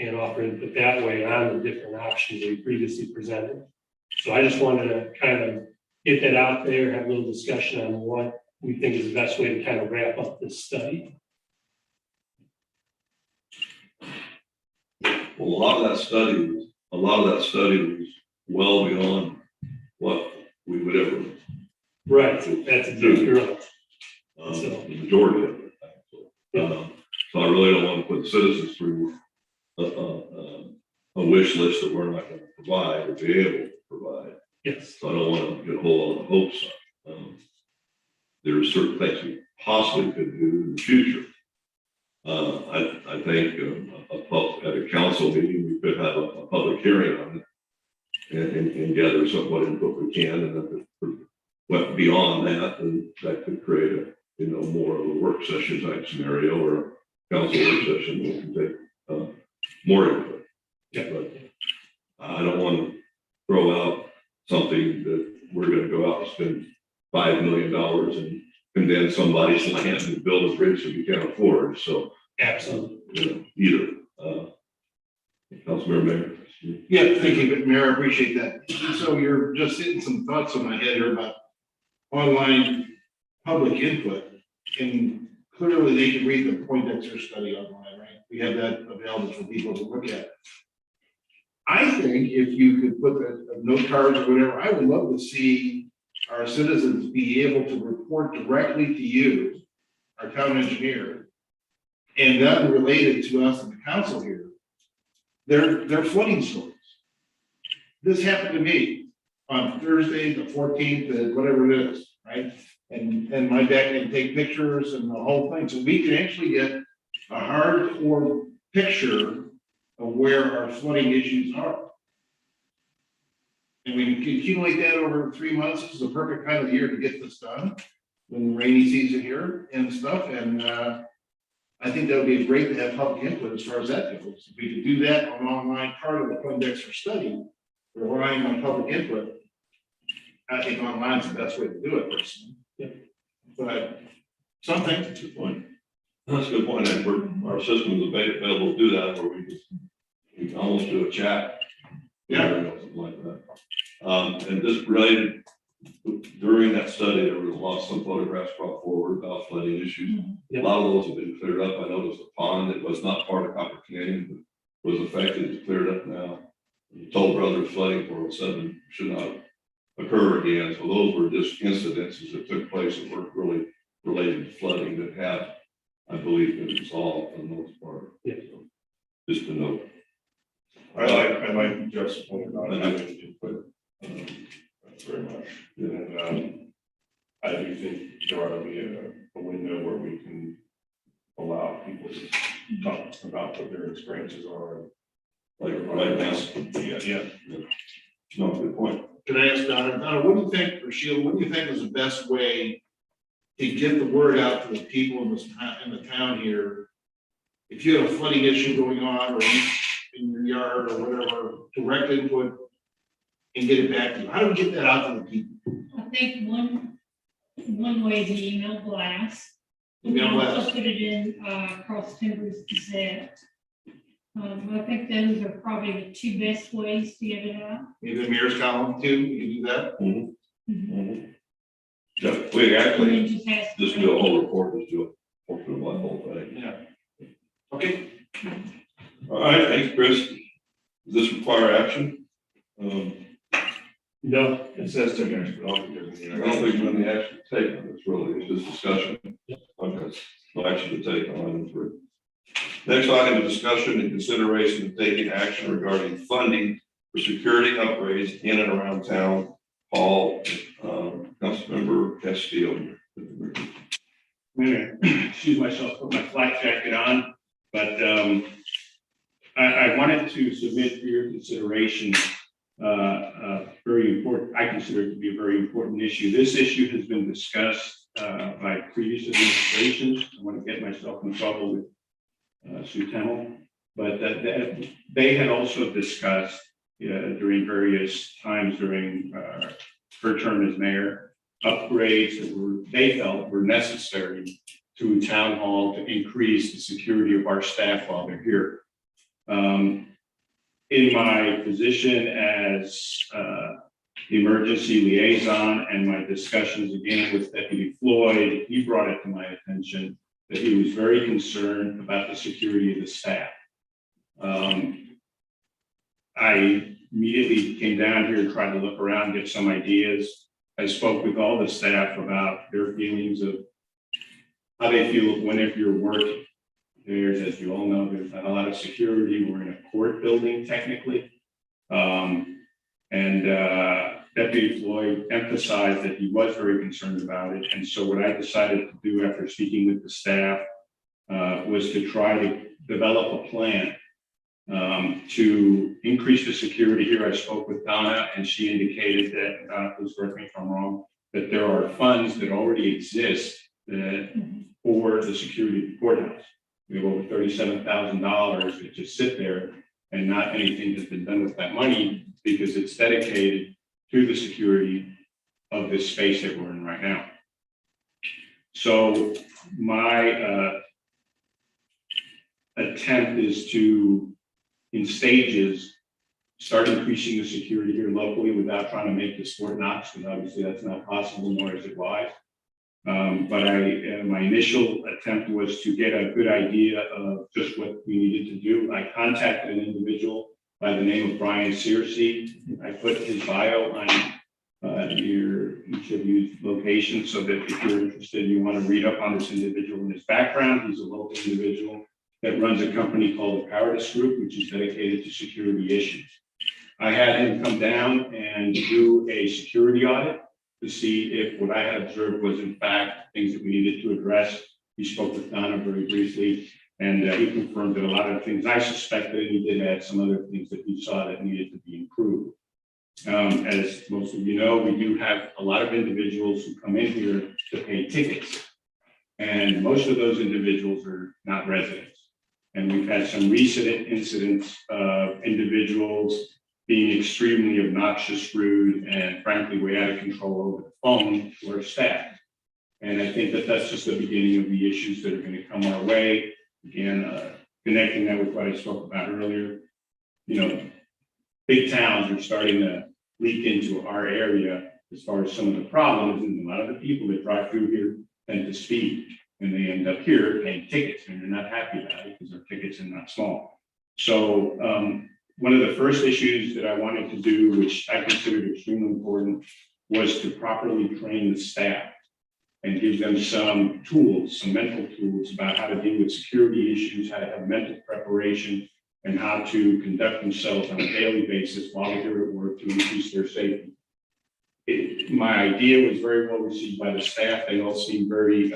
S10: and offer input that way on the different options we previously presented. So I just wanted to kind of get that out there, have a little discussion on what we think is the best way to kind of wrap up this study.
S2: Well, a lot of that study was well beyond what we would ever.
S10: Right, that's exactly right.
S2: The majority of it. So I really don't want to put citizens through a wish list that we're not going to provide or be able to provide.
S10: Yes.
S2: So I don't want to get a whole lot of hopes up. There are certain things we possibly could do in the future. I think at a council meeting, we could have a public hearing on it and gather somewhat input we can, and if it went beyond that, then that could create more of a work session type scenario or a council work session that can take more input.
S10: Yeah.
S2: But I don't want to throw out something that we're going to go out and spend $5 million and condemn somebody's land and build a bridge that we can't afford. So
S10: absolutely,
S2: either. Councilmember Mayor.
S8: Yeah, thank you, Mayor, I appreciate that. So you're just hitting some thoughts on my head here about online public input. And clearly they can read the Poindexter study online, right? We have that available for people to look at. I think if you could put the note cards or whatever, I would love to see our citizens be able to report directly to you, our town engineer, and that related to us and the council here. They're flooding stories. This happened to me on Thursday, the 14th, whatever it is, right? And my dad can take pictures and the whole thing. So we can actually get a hardcore picture of where our flooding issues are. And we can accumulate that over 3 months. This is the perfect time of the year to get this done, when the rainy season here and stuff. And I think that would be great to have public input as far as that goes. If we could do that on an online part of the Poindexter study, relying on public input, I think online's the best way to do it personally. But something.
S2: That's a good point. That's a good point, and our system is available to do that, where we can almost do a chat. Something like that. And just related, during that study, there was some photographs brought forward about flooding issues. A lot of those have been cleared up. I noticed the pond that was not part of Copper Canyon, but was affected, is cleared up now. The Toll Brothers flooding 407 should not occur again. So those were just incidences that took place that weren't really related to flooding that have, I believe, been resolved for the most part. So, just to note.
S1: I like Jeff's point about having input, very much. And, I do think there ought to be a window where we can allow people to talk about what their experiences are.
S2: Like right now.
S1: Yeah.
S2: No, good point.
S8: Can I ask Donna, what do you think, or Sheila, what do you think is the best way to get the word out to the people in the town here? If you have a flooding issue going on, or in your yard or whatever, direct input and get it back to you. How do we get that out to the people?
S3: I think one way is the email blast. We
S8: Email
S3: can also
S8: blast.
S3: put it in Cross Timbers Gazette. I think those are probably the two best ways to get it out.
S8: Maybe the mayor's column too, you can do that.
S2: Yeah, we
S3: And
S2: actually
S3: then just ask.
S2: just do a whole report, just do a whole thing.
S8: Yeah. Okay.
S2: All right, thanks, Chris. Does this require action?
S1: No, it says to action, but I don't think there's
S2: I
S1: any.
S2: don't think there's any action to take on this, really, it's just discussion. Okay, no action to take on item 3. Next item is discussion and consideration of taking action regarding funding for security upgrades in and around town hall. Councilmember Castillo.
S7: Excuse myself, put my flak jacket on, but I wanted to submit for your consideration very important, I consider it to be a very important issue. This issue has been discussed by previous administrations. I want to get myself in trouble with Sue Tennell, but they had also discussed during various times during her term as mayor, upgrades that they felt were necessary to town hall to increase the security of our staff while they're here. In my position as the emergency liaison and my discussions again with Deputy Floyd, he brought it to my attention that he was very concerned about the security of the staff. I immediately came down here and tried to look around, get some ideas. I spoke with all the staff about their feelings of how they feel whenever you're working. There's, as you all know, there's not a lot of security. We're in a court building technically. Deputy Floyd emphasized that he was very concerned about it. And so what I decided to do after speaking with the staff was to try to develop a plan to increase the security here. I spoke with Donna and she indicated that, Donna, please correct me if I'm wrong, that there are funds that already exist for the security of the courthouse. We have over $37,000 that just sit there and not anything has been done with that money because it's dedicated to the security of this space that we're in right now. So my attempt is to, in stages, start increasing the security here locally without trying to make this Fort Knox, because obviously that's not possible, nor is it wise. But my initial attempt was to get a good idea of just what we needed to do. I contacted an individual by the name of Brian Searcy. I put his bio on each of you locations so that if you're interested, you want to read up on this individual and his background. He's a local individual that runs a company called the Paradis Group, which is dedicated to security issues. I had him come down and do a security audit to see if what I had observed was in fact things that we needed to address. He spoke with Donna very briefly, and he confirmed that a lot of the things I suspected, and he did add some other things that he saw that needed to be improved. As most of you know, we do have a lot of individuals who come in here to pay tickets, and most of those individuals are not residents. And we've had some recent incidents of individuals
S1: being extremely obnoxious, rude, and frankly, way out of control over the phone to our staff. And I think that that's just the beginning of the issues that are going to come our way. Again, connecting that with what I spoke about earlier, you know, big towns are starting to leak into our area as far as some of the problems, and a lot of the people that drive through here tend to speed, and they end up here paying tickets, and they're not happy about it because their tickets are not small. So one of the first issues that I wanted to do, which I considered extremely important, was to properly train the staff and give them some tools, some mental tools about how to deal with security issues, how to have mental preparation, and how to conduct themselves on a daily basis while they're here at work to increase their safety. My idea was very well received by the staff. They all seem very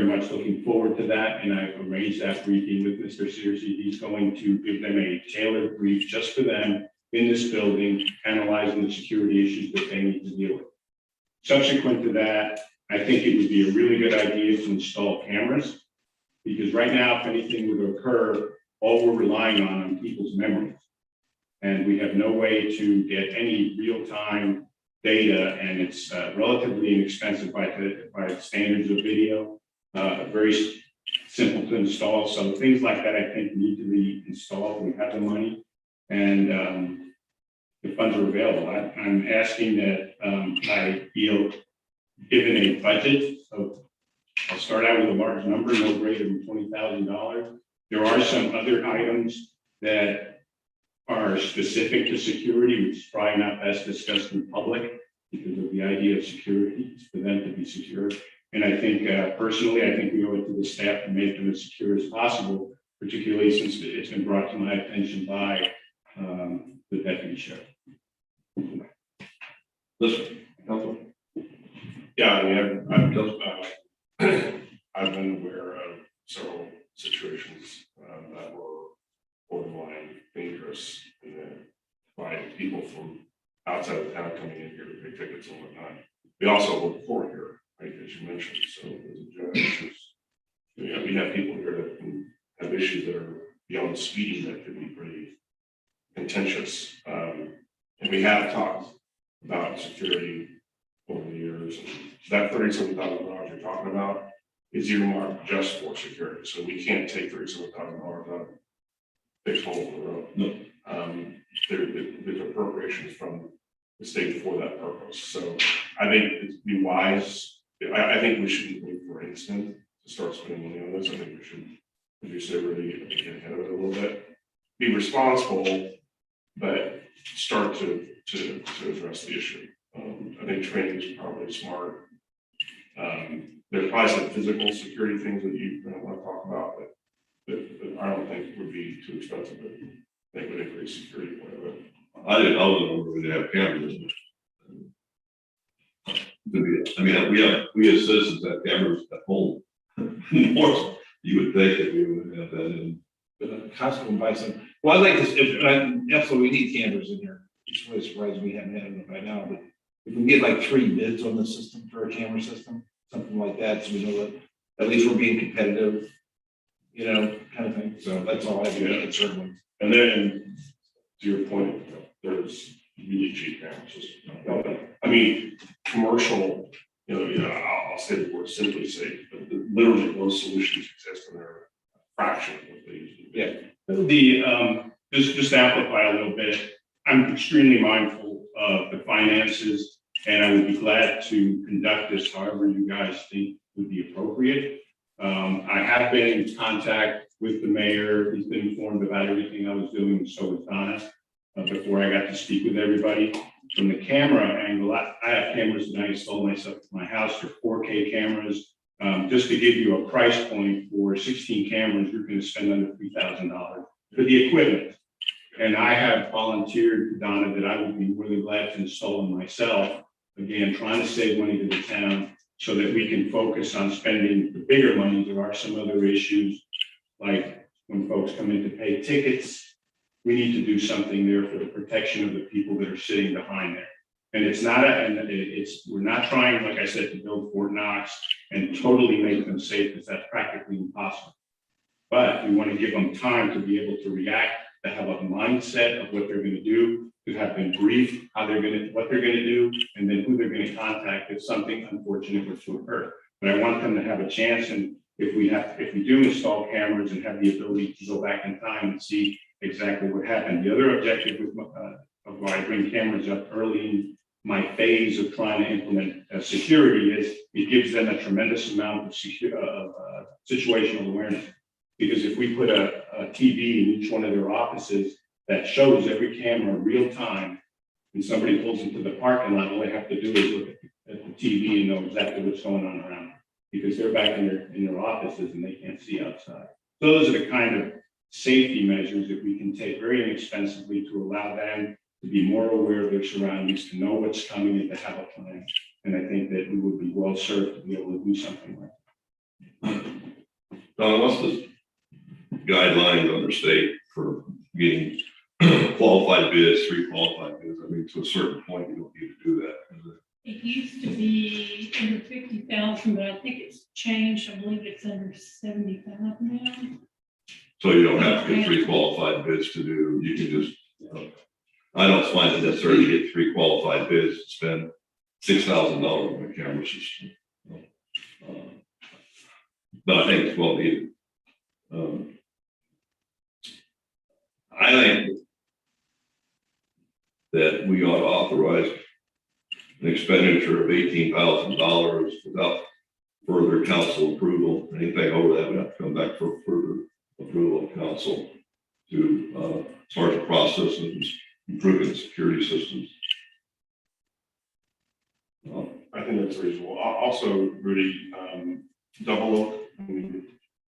S1: much looking forward to that, and I've arranged that briefing with Mr. Searcy. He's going to give them a tailored brief just for them in this building, analyzing the security issues that they need to deal with. Subsequent to that, I think it would be a really good idea to install cameras, because right now, if anything were to occur, all we're relying on people's memories. And we have no way to get any real-time data, and it's relatively inexpensive by the standards of video, very simple to install. So things like that, I think, need to be installed. We have the money, and the funds are available. I'm asking that I feel given a budget of, I'll start out with a large number, no greater than $20,000. There are some other items that are specific to security, which is probably not best discussed in public because of the idea of security, for them to be secure. And I think personally, I think we owe it to the staff to make them as secure as possible, particularly since it's been brought to my attention by the deputy sheriff.
S2: Listen, Council.
S12: Yeah, I mean, I've been aware of several situations that were borderline dangerous, and then by people from outside of town coming in here to pay tickets and whatnot. We also look for here, right, as you mentioned. So there's a judge, we have people here that can have issues that are beyond speeding that could be pretty contentious. And we have talked about security over the years. And that $37,000 you're talking about is earmarked just for security. So we can't take $37,000 out of fix holes in the road.
S2: No.
S12: There's appropriations from the state for that purpose. So I think it'd be wise. I think we shouldn't wait for instant to start spending money on this. I think we should, as you said, really get ahead of it a little bit. Be responsible, but start to address the issue. I think training is probably smart. There's probably some physical security things that you don't want to talk about, but I don't think it would be too expensive. But I think would increase security quite a bit.
S2: I wasn't aware they have cameras. I mean, we as citizens have cameras at home. More, you would think that we would have that in.
S8: Constable Bison. Well, I'd like to, absolutely, we need cameras in here. It's really surprised we haven't had them by now, but if we can get like 3 bids on the system for a camera system, something like that, so we know that at least we're being competitive, you know, kind of thing. So that's all I have to concern with.
S12: And then to your point, there's really cheap cameras. I mean, commercial, I'll say the word simply safe, but literally those solutions exist and they're a fraction of what they usually do.
S1: Yeah, just to amplify a little bit, I'm extremely mindful of the finances, and I would be glad to conduct this however you guys think would be appropriate. I have been in contact with the mayor. He's been informed about everything I was doing, and so was Donna, before I got to speak with everybody. From the camera angle, I have cameras that I installed myself at my house. They're 4K cameras. Just to give you a price point, for 16 cameras, you're going to spend under $3,000 for the equipment. And I have volunteered to Donna that I would be really glad to install them myself. Again, trying to save money to the town so that we can focus on spending the bigger money. There are some other issues, like when folks come in to pay tickets, we need to do something there for the protection of the people that are sitting behind there. And we're not trying, like I said, to build Fort Knox and totally make them safe, because that's practically impossible. But we want to give them time to be able to react to have a mindset of what they're gonna do, to have been briefed what they're gonna do, and then who they're gonna contact if something unfortunate were to occur. But I want them to have a chance, and if we do install cameras and have the ability to go back in time and see exactly what happened. The other objective of why I bring cameras up early in my phase of trying to implement security is it gives them a tremendous amount of situational awareness. Because if we put a TV in each one of their offices that shows every camera real time, and somebody pulls into the parking lot, all they have to do is look at the TV and know exactly what's going on around them. Because they're back in their offices and they can't see outside. Those are the kind of safety measures that we can take very inexpensively to allow them to be more aware of their surroundings, to know what's coming and to have a plan. And I think that we would be well served to be able to do something like that.
S2: Donna, what's the guidelines under state for getting qualified bids, 3 qualified bids? I mean, to a certain point, you don't need to do that. Is it?
S3: It used to be under 50,000, but I think it's changed. I believe it's under 75 now.
S2: So you don't have to get 3 qualified bids to do, you can just, I don't find it necessary to get 3 qualified bids to spend $6,000 on a camera system. But I think it's well needed. I think that we ought to authorize an expenditure of $18,000 without further council approval. Anything over that, we have to come back for further approval of council to start the process of improving the security systems.
S12: I think that's reasonable. Also, Rudy, double look.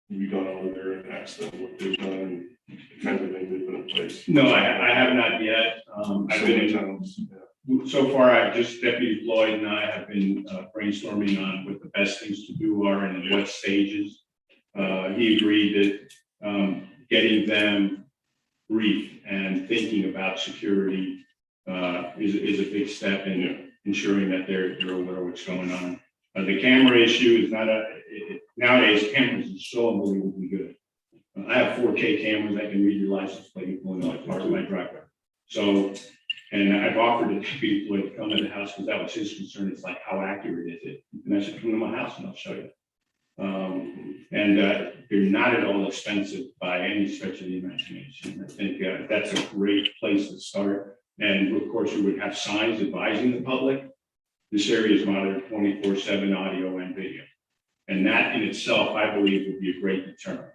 S12: We've gone over there and asked them what they've done and the kinds of things they've put in place.
S1: No, I have not yet. I've been in, so far, I've just Deputy Floyd and I have been brainstorming on what the best things to do are and in what stages. He agreed that getting them briefed and thinking about security is a big step in ensuring that they're aware of what's going on. The camera issue is not nowadays cameras are so unbelievably good. I have 4K cameras that can read your license plate pulling like part of my driveway. So, and I've offered to Deputy Floyd to come to the house because that was his concern. It's like, how accurate is it? And I said, come to my house and I'll show you. They're not at all expensive by any stretch of the imagination. I think that's a great place to start. And of course, we would have signs advising the public. This area is monitored 24/7 audio and video. And that in itself, I believe, would be a great deterrent.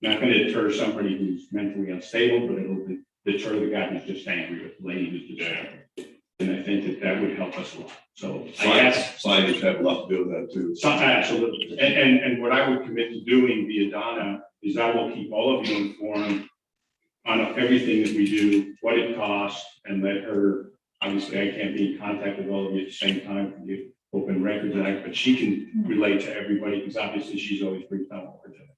S1: Not going to deter somebody who's mentally unstable, but it'll deter the guy who's just angry, or the lady who's just angry. And I think that would help us a lot. So I ask.
S2: Signage have a lot to do with that too.
S1: Absolutely. And what I would commit to doing via Donna is I will keep all of you informed on everything that we do, what it costs, and let her, obviously I can't be in contact with all of you at the same time for the open records act, but she can relate to everybody because obviously she's always briefed on what we're doing.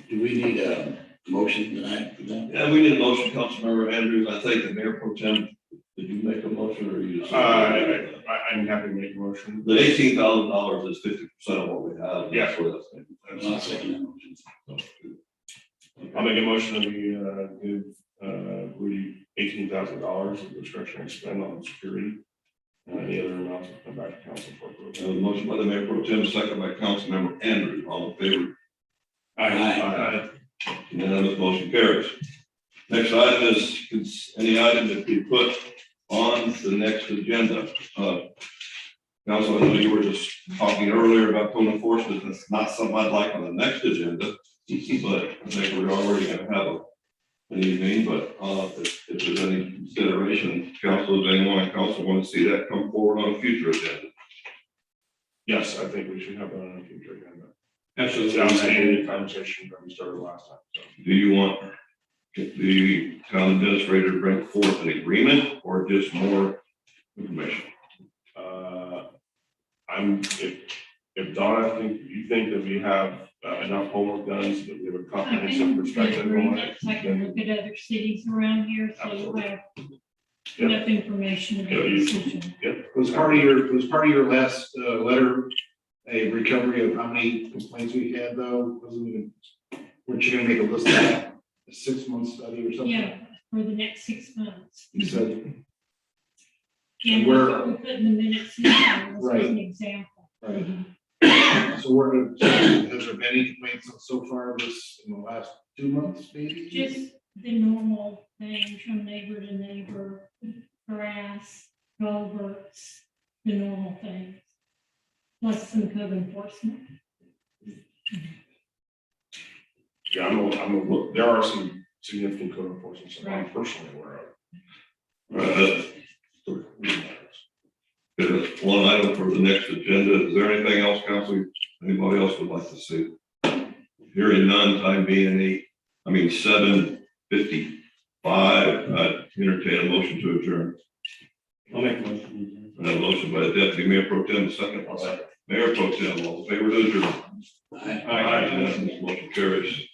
S7: Do we need a motion tonight for that?
S4: Yeah, we need a motion, Councilmember Andrews. I think the Mayor Pro Tem, did you make a motion or you just?
S12: I'm happy to make a motion.
S4: The $18,000 is 50% of what we have.
S12: Yeah.
S4: That's what that's.
S7: I'm not saying that motion.
S12: I'll make a motion that we give Rudy $18,000 of discretionary spend on security. Any other amounts will come back to council for approval.
S2: A motion by the Mayor Pro Tem, second by Councilmember Andrews. All in favor?
S7: Aye.
S2: Unanimous, motion carries. Next item is any item that we put on the next agenda. Council, I know you were just talking earlier about code enforcement. That's not something I'd like on the next agenda, but I think we're already going to have an evening. But if there's any consideration, council, does anyone on council want to see that come forward on a future agenda?
S12: Yes, I think we should have that on a future agenda.
S1: Absolutely.
S12: That was the conversation that we started last time. So.
S2: Do you want the town administrator to bring forth an agreement or just more information?
S12: If Donna you think that we have enough homework done so that we have a comprehensive perspective on it.
S3: I can look at other cities around here, so you'll have enough information to make a decision.
S8: Was part of your last letter a recovery of how many complaints we had though? Wasn't even, weren't you gonna make a list of that, a 6-month study or something?
S3: Yeah, for the next 6 months.
S8: You said,
S3: And
S8: And
S3: that's
S8: we're-
S3: what we put in the minutes now, this
S8: Right.
S3: is an example.
S8: so has there been any complaints so far this, in the last 2 months, maybe?
S3: Just the normal things from neighbor to neighbor, grass, culverts, the normal things. Plus some code enforcement.
S12: Yeah, there are some significant code enforcement that I'm personally aware of.
S2: Good. One item for the next agenda. Is there anything else, council, anybody else would like to see? Hearing none, time being 7:55, entertain a motion to adjourn.
S6: I'll make a motion.
S2: I have a motion by the deputy mayor pro tem, a second. Mayor pro tem, all in favor to adjourn.
S7: I-
S2: Aye. Motion carries.